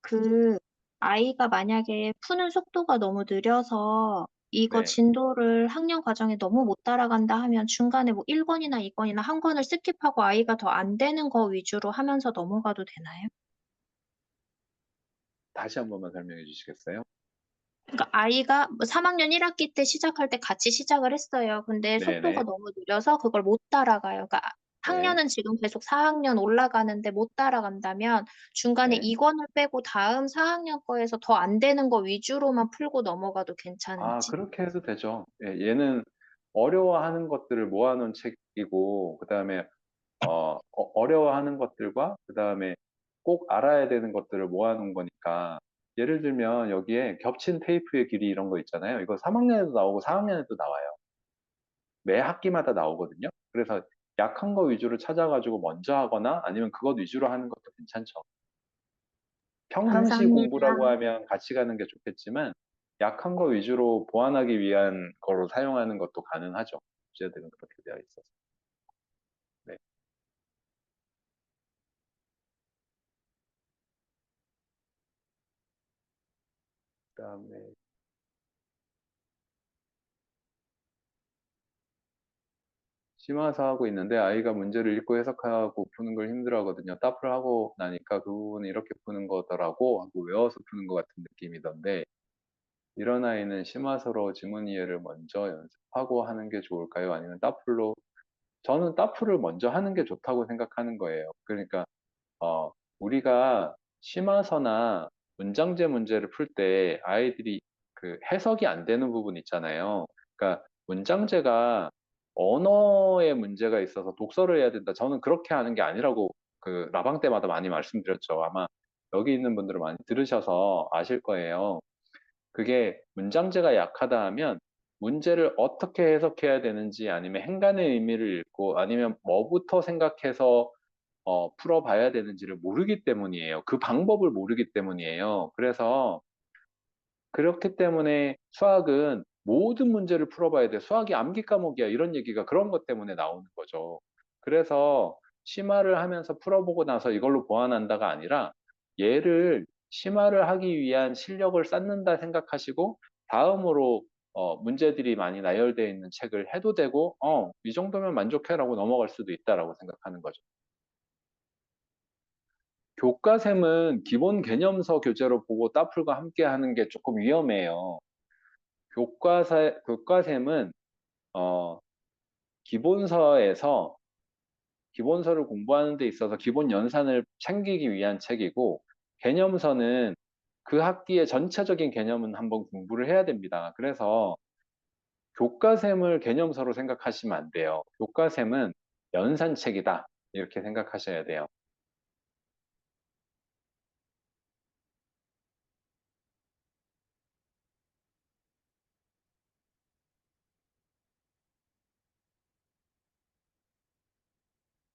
그, 아이가 만약에 푸는 속도가 너무 느려서 이거 네. 진도를 학년 과정에 너무 못 따라간다 하면 중간에 뭐 1권이나 2권이나 한 권을 스킵하고 아이가 더 안 되는 거 위주로 하면서 넘어가도 되나요? 다시 한 번만 설명해 주시겠어요? 그러니까 아이가 뭐 3학년 1학기 때 시작할 때 같이 시작을 했어요. 근데 속도가 네네. 너무 느려서 그걸 못 따라가요. 그러니까 네. 학년은 지금 계속 4학년 올라가는데 못 따라간다면 중간에 네. 2권을 빼고 다음 4학년 거에서 더 안 되는 거 위주로만 풀고 넘어가도 아, 괜찮은지. 그렇게 해도 되죠. 예, 얘는 어려워하는 것들을 모아놓은 책이고, 그 다음에 어려워하는 것들과 그 다음에 꼭 알아야 되는 것들을 모아놓은 거니까 예를 들면 여기에 겹친 테이프의 길이 이런 거 있잖아요. 이거 3학년에도 나오고 4학년에도 나와요. 매 학기마다 나오거든요. 그래서 약한 거 위주로 찾아가지고 먼저 하거나 아니면 그것 위주로 하는 것도 괜찮죠. 평상시 공부라고 감사합니다. 하면 같이 가는 게 좋겠지만 약한 거 위주로 보완하기 위한 거로 사용하는 것도 가능하죠. 주제들은 그렇게 되어 있어서. 네. 그다음에 심화서 하고 있는데 아이가 문제를 읽고 해석하고 푸는 걸 힘들어하거든요. 따프를 하고 나니까 그 부분은 이렇게 푸는 거더라고 하고 외워서 푸는 것 같은 느낌이던데 이런 아이는 심화서로 지문 이해를 먼저 연습하고 하는 게 좋을까요? 아니면 따풀로 저는 따풀을 먼저 하는 게 좋다고 생각하는 거예요. 그러니까 우리가 심화서나 문장제 문제를 풀 때 아이들이 그 해석이 안 되는 부분 있잖아요. 그러니까 문장제가 언어에 문제가 있어서 독서를 해야 된다. 저는 그렇게 하는 게 아니라고 그 라방 때마다 많이 말씀드렸죠. 아마 여기 있는 분들은 많이 들으셔서 아실 거예요. 그게 문장제가 약하다 하면 문제를 어떻게 해석해야 되는지 아니면 행간의 의미를 읽고 아니면 뭐부터 생각해서 풀어봐야 되는지를 모르기 때문이에요. 그 방법을 모르기 때문이에요. 그래서 그렇기 때문에 수학은 모든 문제를 풀어봐야 돼. 수학이 암기 과목이야. 이런 얘기가 그런 것 때문에 나오는 거죠. 그래서 심화를 하면서 풀어보고 나서 이걸로 보완한다가 아니라 얘를 심화를 하기 위한 실력을 쌓는다 생각하시고 다음으로 문제들이 많이 나열되어 있는 책을 해도 되고 이 정도면 만족해라고 넘어갈 수도 있다라고 생각하는 거죠. 교과샘은 기본 개념서 교재로 보고 따풀과 함께 하는 게 조금 위험해요. 교과샘은, 어, 기본서에서 기본서를 공부하는 데 있어서 기본 연산을 챙기기 위한 책이고, 개념서는 그 학기의 전체적인 개념은 한번 공부를 해야 됩니다. 그래서 교과샘을 개념서로 생각하시면 안 돼요. 교과샘은 연산책이다. 이렇게 생각하셔야 돼요.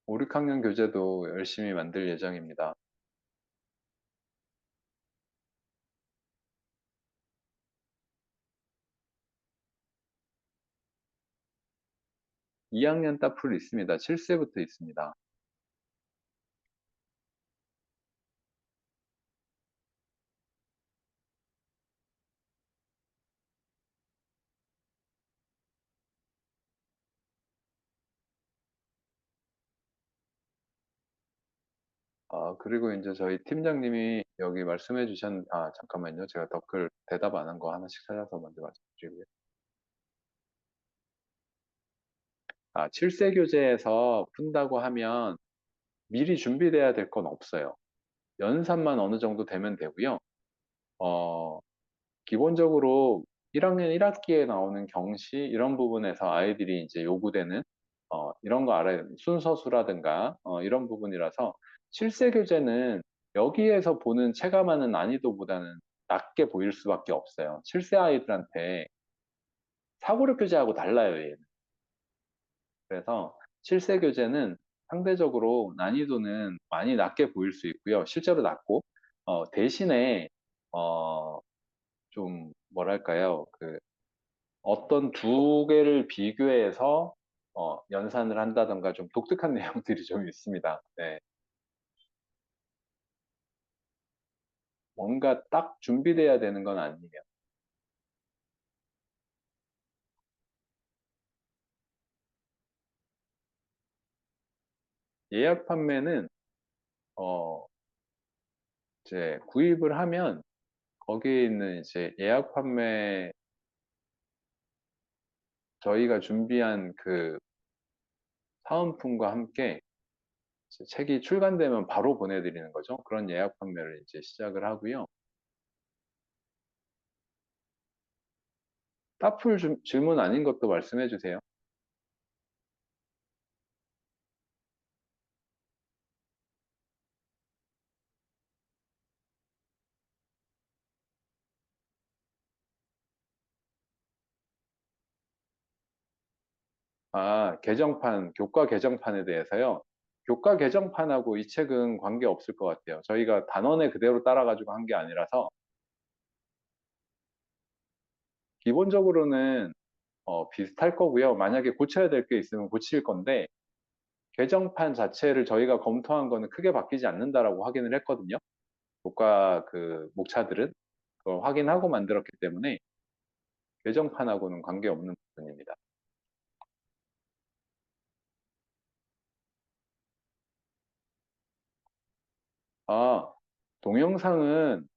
오, 6학년 교재도 열심히 만들 예정입니다. 2학년 따풀 있습니다. 7세부터 있습니다. 그리고 이제 저희 팀장님이 여기 잠깐만요. 제가 댓글 대답 안 한 거 하나씩 찾아서 먼저 말씀드리고요. 7세 교재에서 푼다고 하면 미리 준비돼야 될 건 없어요. 연산만 어느 정도 되면 되고요. 어, 기본적으로 1학년 1학기에 나오는 경시 이런 부분에서 아이들이 이제 요구되는 이런 거 알아야 됩니다. 순서수라든가 이런 부분이라서 7세 교재는 여기에서 보는 체감하는 난이도보다는 낮게 보일 수밖에 없어요. 7세 아이들한테 사고력 교재하고 달라요, 얘는. 그래서 7세 교재는 상대적으로 난이도는 많이 낮게 보일 수 있고요. 실제로 낮고 대신에 어, 좀 뭐랄까요? 어떤 두 개를 비교해서 연산을 한다던가 좀 독특한 내용들이 좀 있습니다. 네. 뭔가 딱 준비돼야 되는 건 아니에요. 예약 판매는 어, 이제 구입을 하면 거기에 있는 이제 예약 판매 저희가 준비한 그 사은품과 함께 이제 책이 출간되면 바로 보내드리는 거죠. 그런 예약 판매를 이제 시작을 하고요. 따풀 질문 아닌 것도 말씀해 주세요. 교과 개정판에 대해서요. 교과 개정판하고 이 책은 관계 없을 것 같아요. 저희가 단원에 그대로 따라가지고 한 게 아니라서 기본적으로는 비슷할 거고요. 만약에 고쳐야 될 게 있으면 고칠 건데 개정판 자체를 저희가 검토한 거는 크게 바뀌지 않는다라고 확인을 했거든요. 교과 그 목차들은 그걸 확인하고 만들었기 때문에 개정판하고는 관계없는 부분입니다. 아, 동영상은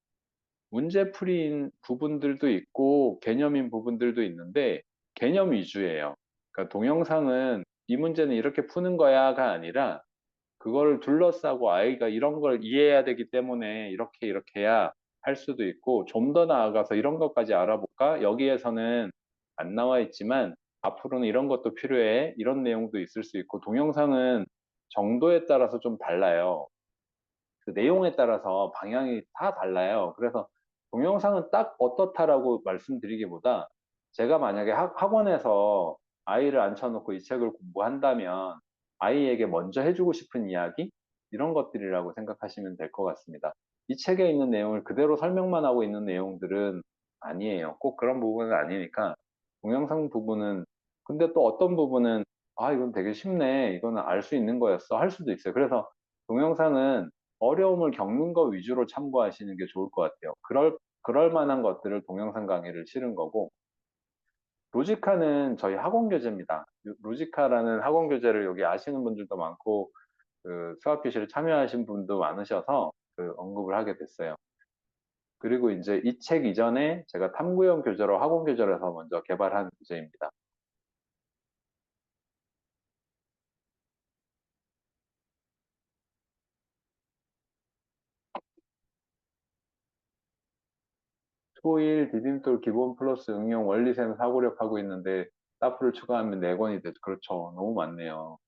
문제풀이인 부분들도 있고 개념인 부분들도 있는데 개념 위주예요. 그러니까 동영상은 이 문제는 이렇게 푸는 거야가 아니라 그걸 둘러싸고 아이가 이런 걸 이해해야 되기 때문에 이렇게 해야 할 수도 있고 좀 더 나아가서 이런 것까지 알아볼까? 여기에서는 안 나와 있지만 앞으로는 이런 것도 필요해. 이런 내용도 있을 수 있고 동영상은 정도에 따라서 좀 달라요. 그 내용에 따라서 방향이 다 달라요. 그래서 동영상은 딱 어떻다라고 말씀드리기보다 제가 만약에 학원에서 아이를 앉혀놓고 이 책을 공부한다면 아이에게 먼저 해주고 싶은 이야기? 이런 것들이라고 생각하시면 될 것 같습니다. 이 책에 있는 내용을 그대로 설명만 하고 있는 내용들은 아니에요. 꼭 그런 부분은 아니니까 동영상 부분은 근데 또 어떤 부분은 이건 되게 쉽네. 이거는 알 수 있는 거였어. 할 수도 있어요. 그래서 동영상은 어려움을 겪는 거 위주로 참고하시는 게 좋을 것 같아요. 그럴 만한 것들을 동영상 강의를 실은 거고, 로지카는 저희 학원 교재입니다. 로지카라는 학원 교재를 여기 아시는 분들도 많고, 그 수학 교실에 참여하신 분도 많으셔서, 그 언급을 하게 됐어요. 그리고 이제 이 책 이전에 제가 탐구형 교재로 학원 교재로서 먼저 개발한 교재입니다. 토일, 디딤돌, 기본 플러스 응용, 원리셈, 사고력 하고 있는데 따프를 추가하면 4권이 되죠. 그렇죠. 너무 많네요.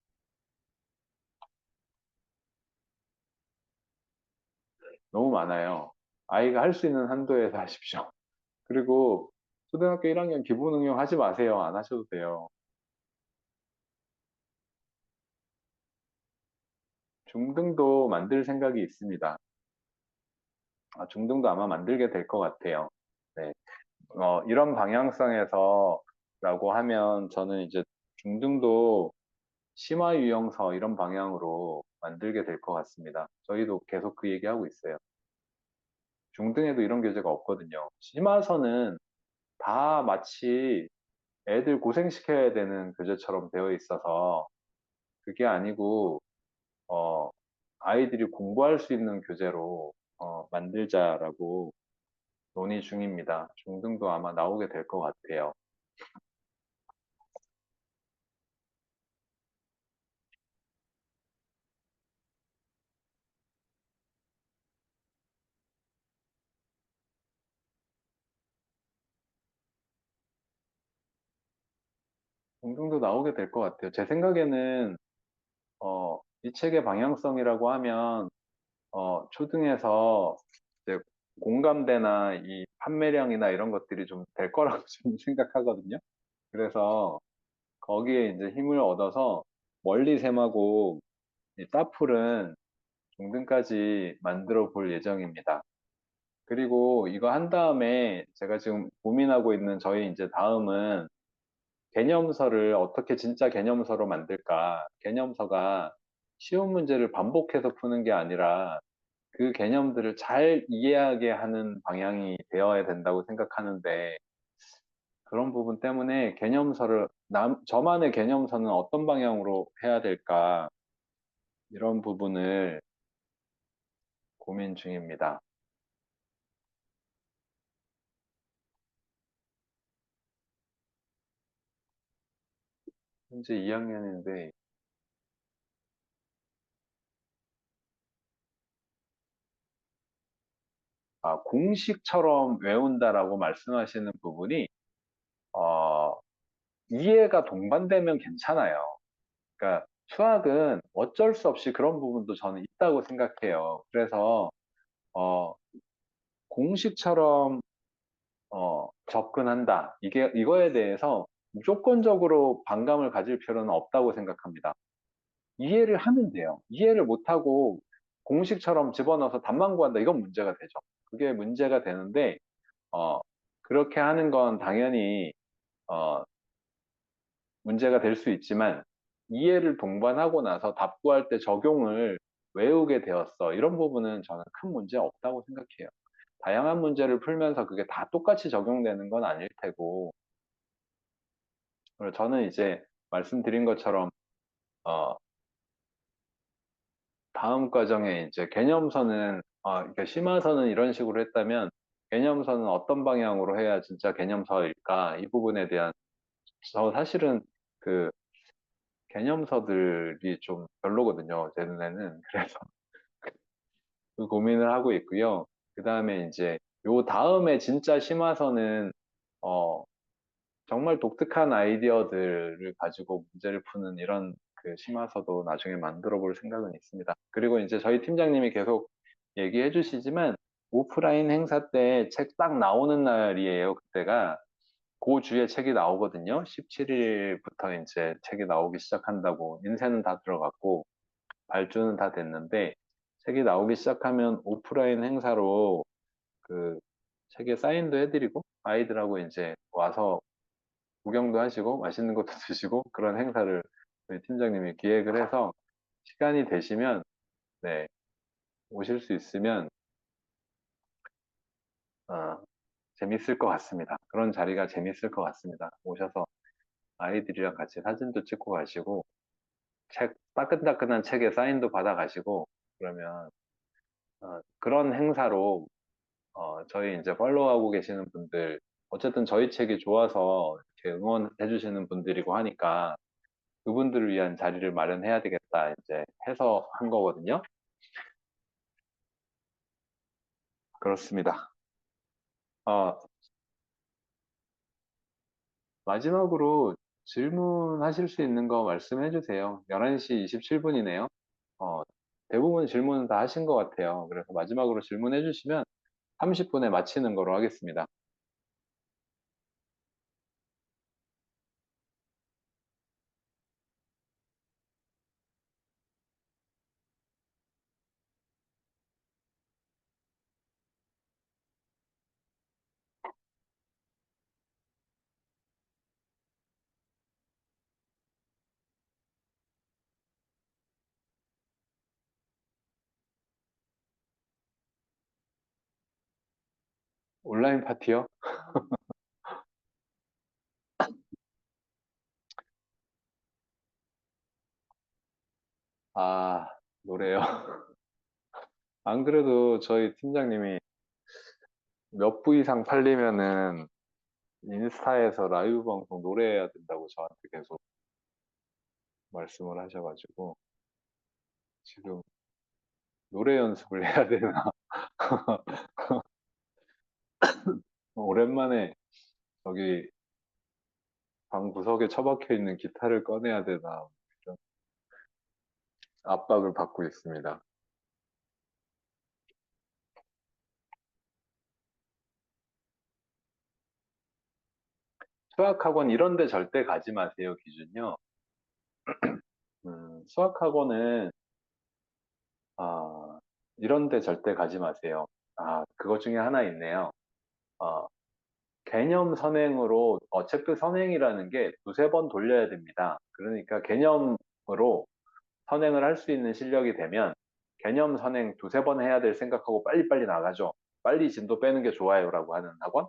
너무 많아요. 아이가 할 수 있는 한도에서 하십시오. 그리고 초등학교 1학년 기본 응용 하지 마세요. 안 하셔도 돼요. 중등도 만들 생각이 있습니다. 중등도 아마 만들게 될 것 같아요. 네. 이런 방향성에서라고 하면 저는 이제 중등도 심화 유형서 이런 방향으로 만들게 될 것 같습니다. 저희도 계속 그 얘기하고 있어요. 중등에도 이런 교재가 없거든요. 심화서는 다 마치 애들 고생시켜야 되는 교재처럼 되어 있어서 그게 아니고 어, 아이들이 공부할 수 있는 교재로 만들자라고 논의 중입니다. 중등도 아마 나오게 될 것 같아요. 중등도 나오게 될 것 같아요. 제 생각에는 이 책의 방향성이라고 하면 초등에서 이제 공감대나 이 판매량이나 이런 것들이 좀 될 거라고 좀 생각하거든요. 그래서 거기에 이제 힘을 얻어서 원리셈하고 이 따풀은 중등까지 만들어 볼 예정입니다. 그리고 이거 한 다음에 제가 지금 고민하고 있는 저희 이제 다음은 개념서를 어떻게 진짜 개념서로 만들까? 개념서가 쉬운 문제를 반복해서 푸는 게 아니라 그 개념들을 잘 이해하게 하는 방향이 되어야 된다고 생각하는데 그런 부분 때문에 개념서를 저만의 개념서는 어떤 방향으로 해야 될까? 이런 부분을 고민 중입니다. 현재 2학년인데 공식처럼 외운다라고 말씀하시는 부분이 어, 이해가 동반되면 괜찮아요. 그러니까 수학은 어쩔 수 없이 그런 부분도 저는 있다고 생각해요. 그래서 어, 공식처럼 접근한다. 이거에 대해서 무조건적으로 반감을 가질 필요는 없다고 생각합니다. 이해를 하면 돼요. 이해를 못하고 공식처럼 집어넣어서 답만 구한다. 이건 문제가 되죠. 그게 문제가 되는데, 어, 그렇게 하는 건 당연히, 어, 문제가 될 수 있지만, 이해를 동반하고 나서 답 구할 때 적용을 외우게 되었어. 이런 부분은 저는 큰 문제 없다고 생각해요. 다양한 문제를 풀면서 그게 다 똑같이 적용되는 건 아닐 테고, 그리고 저는 이제 말씀드린 것처럼, 어, 다음 과정에 이제 개념서는, 그러니까 심화서는 이런 식으로 했다면, 개념서는 어떤 방향으로 해야 진짜 개념서일까? 이 부분에 대한, 저 사실은 그 개념서들이 좀 별로거든요. 제 눈에는. 그래서 그 고민을 하고 있고요. 그 다음에 이제 요 다음에 진짜 심화서는, 어, 정말 독특한 아이디어들을 가지고 문제를 푸는 이런 그 심화서도 나중에 만들어 볼 생각은 있습니다. 그리고 이제 저희 팀장님이 계속 얘기해 주시지만 오프라인 행사 때 책 딱 나오는 날이에요. 그때가 그 주에 책이 나오거든요. 17일부터 이제 책이 나오기 시작한다고 인쇄는 다 들어갔고 발주는 다 됐는데 책이 나오기 시작하면 오프라인 행사로 그 책에 사인도 해드리고 아이들하고 이제 와서 구경도 하시고 맛있는 것도 드시고 그런 행사를 저희 팀장님이 기획을 해서 시간이 되시면 네, 오실 수 있으면 어, 재밌을 것 같습니다. 그런 자리가 재밌을 것 같습니다. 오셔서 아이들이랑 같이 사진도 찍고 가시고 책 따끈따끈한 책에 사인도 받아 가시고 그러면 그런 행사로 저희 이제 팔로우하고 계시는 분들, 어쨌든 저희 책이 좋아서 이렇게 응원해 주시는 분들이고 하니까 그분들을 위한 자리를 마련해야 되겠다 이제 해서 한 거거든요. 그렇습니다. 어, 마지막으로 질문하실 수 있는 거 말씀해 주세요. 11시 27분이네요. 대부분 질문은 다 하신 것 같아요. 그래서 마지막으로 질문해 주시면 30분에 마치는 거로 하겠습니다. 온라인 파티요? 아, 노래요. 안 그래도 저희 팀장님이 몇 부 이상 팔리면은 인스타에서 라이브 방송 노래해야 된다고 저한테 계속 말씀을 하셔가지고 지금 노래 연습을 해야 되나? 오랜만에 저기 방 구석에 처박혀 있는 기타를 꺼내야 되나? 좀 압박을 받고 있습니다. 수학학원 이런 데 절대 가지 마세요, 기준요. 수학학원은, 아, 이런 데 절대 가지 마세요. 아, 그것 중에 하나 있네요. 어, 개념 선행으로, 체크 선행이라는 게 두세 번 돌려야 됩니다. 그러니까 개념으로 선행을 할 수 있는 실력이 되면 개념 선행 두세 번 해야 될 생각하고 빨리빨리 나가죠. 빨리 진도 빼는 게 좋아요라고 하는 학원.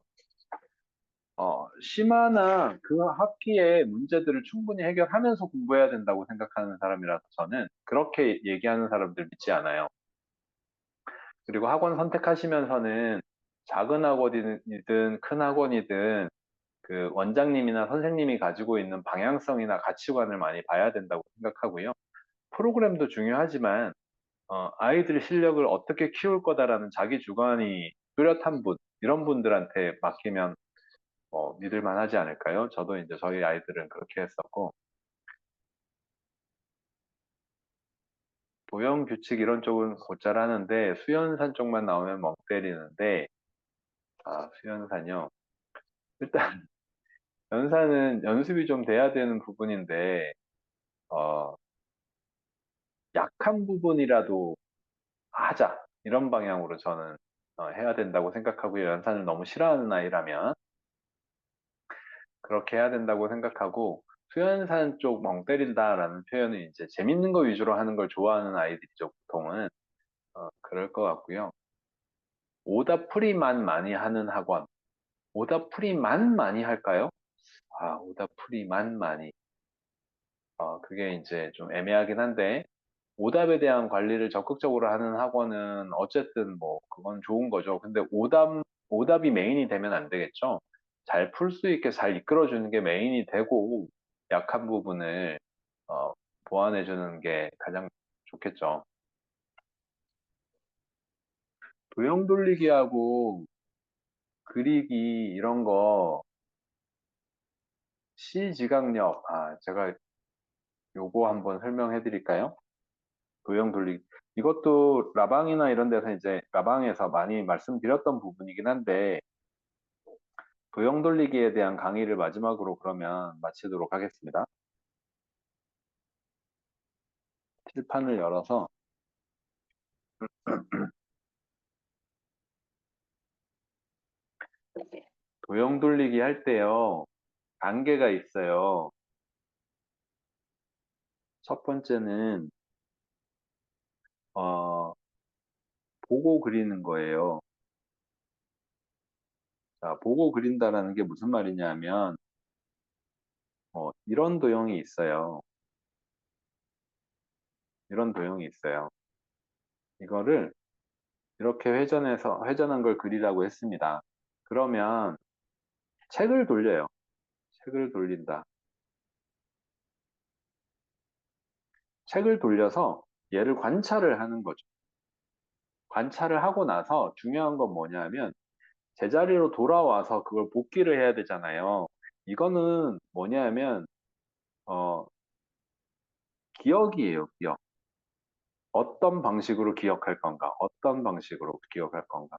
심화나 그 학기의 문제들을 충분히 해결하면서 공부해야 된다고 생각하는 사람이라서 저는 그렇게 얘기하는 사람들 믿지 않아요. 그리고 학원 선택하시면서는 작은 학원이든 큰 학원이든 그 원장님이나 선생님이 가지고 있는 방향성이나 가치관을 많이 봐야 된다고 생각하고요. 프로그램도 중요하지만 아이들 실력을 어떻게 키울 거다라는 자기 주관이 뚜렷한 분, 이런 분들한테 맡기면 믿을 만하지 않을까요? 저도 이제 저희 아이들은 그렇게 했었고, 도형 규칙 이런 쪽은 곧잘 하는데, 수연산 쪽만 나오면 멍 때리는데, 수연산요. 일단, 연산은 연습이 좀 돼야 되는 부분인데, 어, 약한 부분이라도 하자. 이런 방향으로 저는 해야 된다고 생각하고요. 연산을 너무 싫어하는 아이라면. 그렇게 해야 된다고 생각하고 수연산 쪽 멍 때린다라는 표현은 이제 재밌는 거 위주로 하는 걸 좋아하는 아이들이죠, 보통은. 그럴 것 같고요. 오답풀이만 많이 하는 학원. 오답풀이만 많이 할까요? 오답풀이만 많이. 그게 이제 좀 애매하긴 한데 오답에 대한 관리를 적극적으로 하는 학원은 어쨌든 뭐 그건 좋은 거죠. 근데 오답이 메인이 되면 안 되겠죠. 잘 풀 수 있게 잘 이끌어주는 게 메인이 되고 약한 부분을 어, 보완해주는 게 가장 좋겠죠. 도형 돌리기하고 그리기 이런 거 시지각력 제가 요거 한번 설명해 드릴까요? 도형 돌리기 이것도 라방이나 이런 데서 이제 라방에서 많이 말씀드렸던 부분이긴 한데 도형 돌리기에 대한 강의를 마지막으로 그러면 마치도록 하겠습니다. 칠판을 열어서 도형 돌리기 할 때요, 단계가 있어요. 첫 번째는, 어, 보고 그리는 거예요. 자, 보고 그린다라는 게 무슨 말이냐면, 이런 도형이 있어요. 이런 도형이 있어요. 이거를 이렇게 회전한 걸 그리라고 했습니다. 그러면 책을 돌려요. 책을 돌린다. 책을 돌려서 얘를 관찰을 하는 거죠. 관찰을 하고 나서 중요한 건 뭐냐면 제자리로 돌아와서 그걸 복기를 해야 되잖아요. 이거는 뭐냐면 어, 기억이에요, 기억. 어떤 방식으로 기억할 건가? 어떤 방식으로 기억할 건가?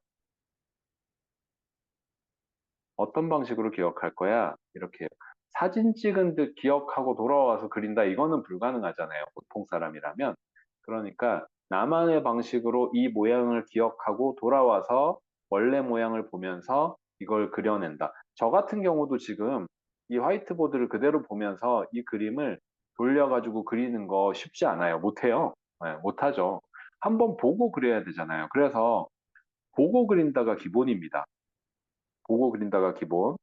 어떤 방식으로 기억할 거야? 이렇게 사진 찍은 듯 기억하고 돌아와서 그린다. 이거는 불가능하잖아요. 보통 사람이라면. 그러니까 나만의 방식으로 이 모양을 기억하고 돌아와서 원래 모양을 보면서 이걸 그려낸다. 저 같은 경우도 지금 이 화이트보드를 그대로 보면서 이 그림을 돌려가지고 그리는 거 쉽지 않아요. 못해요. 네, 못하죠. 한번 보고 그려야 되잖아요. 그래서 보고 그린다가 기본입니다. 보고 그린다가 기본.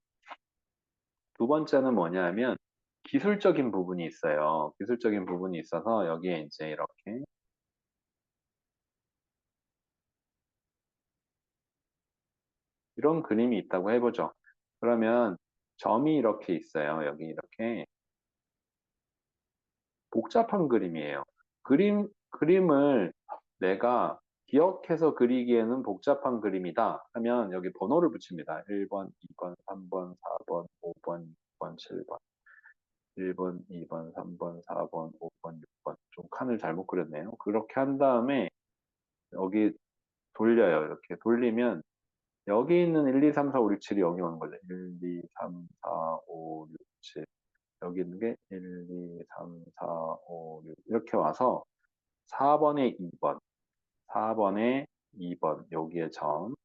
두 번째는 뭐냐면 기술적인 부분이 있어요. 기술적인 부분이 있어서 여기에 이제 이렇게 이런 그림이 있다고 해보죠. 그러면 점이 이렇게 있어요. 여기 이렇게 복잡한 그림이에요. 그림을 내가 기억해서 그리기에는 복잡한 그림이다 하면 여기 번호를 붙입니다. 1번, 2번, 3번, 4번, 5번, 6번, 7번. 1번, 2번, 3번, 4번, 5번, 6번. 좀 칸을 잘못 그렸네요. 그렇게 한 다음에 여기 돌려요. 이렇게 돌리면 여기 있는 1, 2, 3, 4, 5, 6, 7이 여기 오는 거죠. 1, 2, 3, 4, 5, 6, 7. 여기 있는 게 1, 2, 3, 4, 5, 6 이렇게 와서 4번에 2번, 4번에 2번 여기에 점,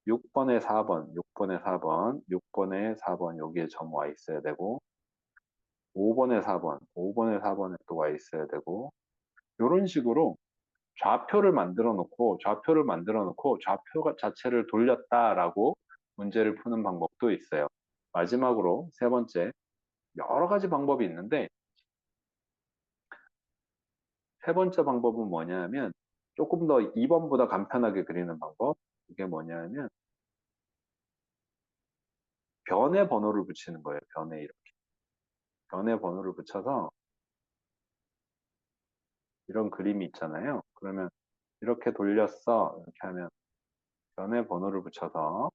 6번에 4번, 6번에 4번, 6번에 4번 여기에 점 와 있어야 되고 5번에 4번, 5번에 4번에 또 와 있어야 되고 이런 식으로 좌표를 만들어 놓고 좌표 자체를 돌렸다라고 문제를 푸는 방법도 있어요. 마지막으로 세 번째, 여러 가지 방법이 있는데 세 번째 방법은 뭐냐면 조금 더 2번보다 간편하게 그리는 방법. 이게 뭐냐면 변의 번호를 붙이는 거예요. 변에 이렇게. 변의 번호를 붙여서 이런 그림이 있잖아요. 그러면 이렇게 돌렸어. 이렇게 하면 변의 번호를 붙여서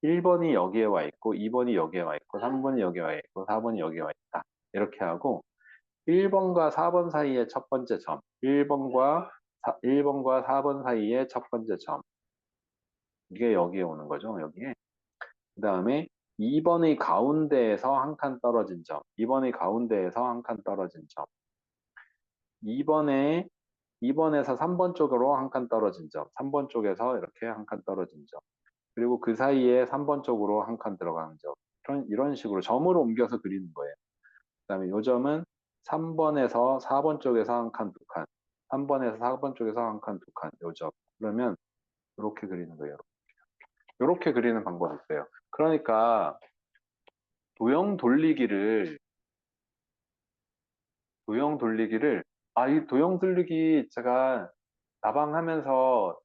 1번이 여기에 와 있고 2번이 여기에 와 있고 3번이 여기에 와 있고 4번이 여기에 와 있다. 이렇게 하고 1번과 4번 사이의 첫 번째 점, 1번과 4번 사이의 첫 번째 점. 이게 여기에 오는 거죠, 여기에. 그 다음에 2번의 가운데에서 한 칸 떨어진 점, 2번의 가운데에서 한 칸 떨어진 점, 2번에 2번에서 3번 쪽으로 한 칸 떨어진 점, 3번 쪽에서 이렇게 한 칸 떨어진 점, 그리고 그 사이에 3번 쪽으로 한 칸 들어가는 점, 이런 식으로 점으로 옮겨서 그리는 거예요. 그다음에 요 점은 3번에서 4번 쪽에서 한 칸, 두 칸. 3번에서 4번 쪽에서 한 칸, 두 칸. 요 점. 그러면 이렇게 그리는 거예요. 이렇게 그리는 방법이 있어요. 그러니까 도형 돌리기를 도형 돌리기를 이 도형 돌리기 제가 다방하면서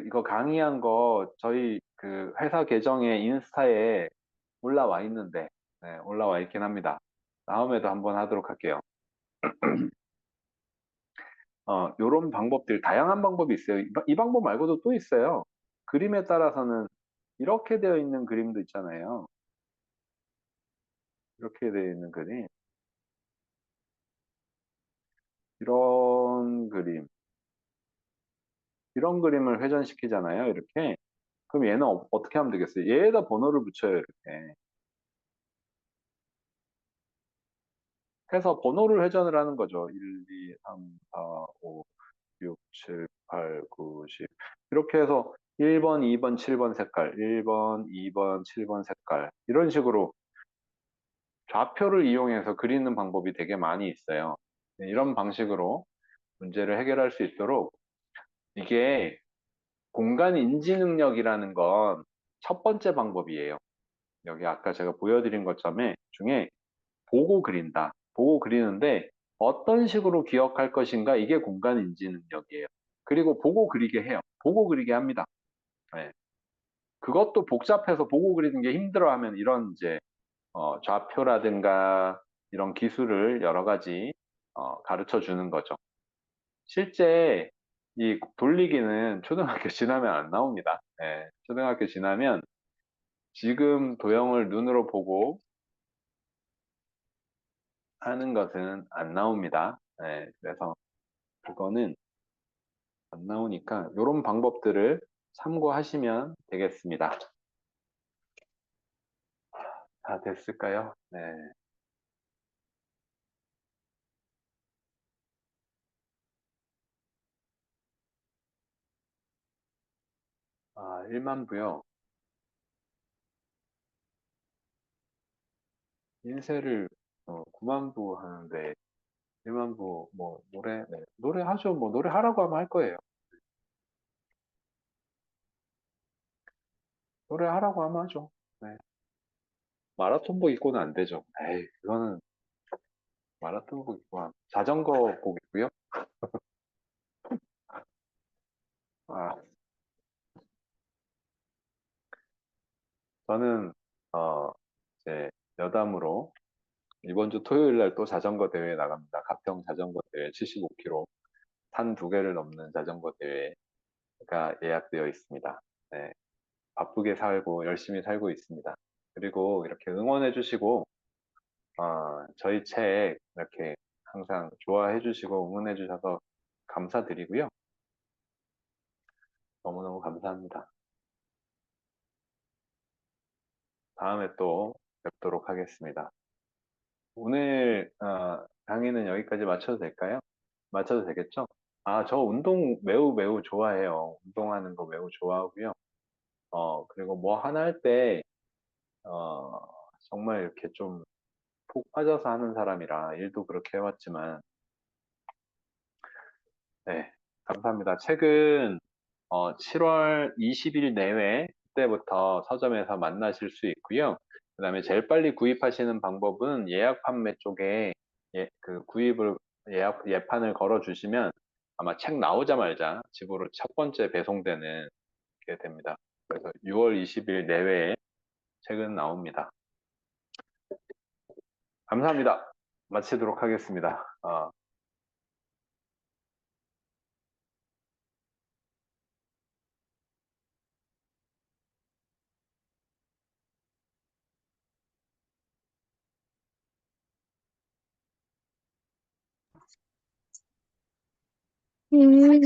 이거 강의한 거 저희 그 회사 계정에 인스타에 올라와 있는데 네, 올라와 있긴 합니다. 다음에도 한번 하도록 할게요. 요런 방법들, 다양한 방법이 있어요. 이 방법 말고도 또 있어요. 그림에 따라서는 이렇게 되어 있는 그림도 있잖아요. 이렇게 되어 있는 그림. 이런 그림. 이런 그림을 회전시키잖아요. 이렇게. 그럼 얘는 어떻게 하면 되겠어요? 얘에다 번호를 붙여요. 이렇게. 해서 번호를 회전을 하는 거죠. 1, 2, 3, 4, 5, 6, 7, 8, 9, 10. 이렇게 해서 1번, 2번, 7번 색깔, 1번, 2번, 7번 색깔. 이런 식으로 좌표를 이용해서 그리는 방법이 되게 많이 있어요. 네, 이런 방식으로 문제를 해결할 수 있도록 이게 공간 인지 능력이라는 건 첫 번째 방법이에요. 여기 아까 제가 보여드린 것점에 중에 보고 그린다. 보고 그리는데 어떤 식으로 기억할 것인가 이게 공간 인지 능력이에요. 그리고 보고 그리게 해요. 보고 그리게 합니다. 네. 그것도 복잡해서 보고 그리는 게 힘들어하면 이런 이제 좌표라든가 이런 기술을 여러 가지 가르쳐 주는 거죠. 실제 이 돌리기는 초등학교 지나면 안 나옵니다. 예, 초등학교 지나면 지금 도형을 눈으로 보고 하는 것은 안 나옵니다. 예, 그래서 그거는 안 나오니까 이런 방법들을 참고하시면 되겠습니다. 다 됐을까요? 네. 아, 1만 부요. 인쇄를 9만 부 하는데 1만 부 뭐 노래 네. 노래 하죠. 뭐 노래 하라고 하면 할 거예요. 노래 하라고 하면 하죠. 네. 마라톤복 입고는 안 되죠. 에이, 그거는 마라톤복 입고 자전거복 입고요. 아, 저는 이제 여담으로 이번 주 토요일 날 또 자전거 대회 나갑니다. 가평 자전거 대회 75km 산 2개를 넘는 자전거 대회가 예약되어 있습니다. 네, 바쁘게 살고 열심히 살고 있습니다. 그리고 이렇게 응원해 주시고 저희 책 이렇게 항상 좋아해 주시고 응원해 주셔서 감사드리고요. 너무너무 감사합니다. 다음에 또 뵙도록 하겠습니다. 오늘 강의는 여기까지 마쳐도 될까요? 마쳐도 되겠죠? 아, 저 운동 매우 매우 좋아해요. 운동하는 거 매우 좋아하고요. 그리고 뭐 하나 할 때, 어, 정말 이렇게 좀 푹 빠져서 하는 사람이라 일도 그렇게 해왔지만, 네, 감사합니다. 책은 7월 20일 내외 그때부터 서점에서 만나실 수 있고요. 그다음에 제일 빨리 구입하시는 방법은 예약 판매 쪽에 그 구입을 예판을 걸어 주시면 아마 책 나오자마자 집으로 첫 번째 배송되는 게 됩니다. 그래서 6월 20일 내외에 책은 나옵니다. 감사합니다. 마치도록 하겠습니다.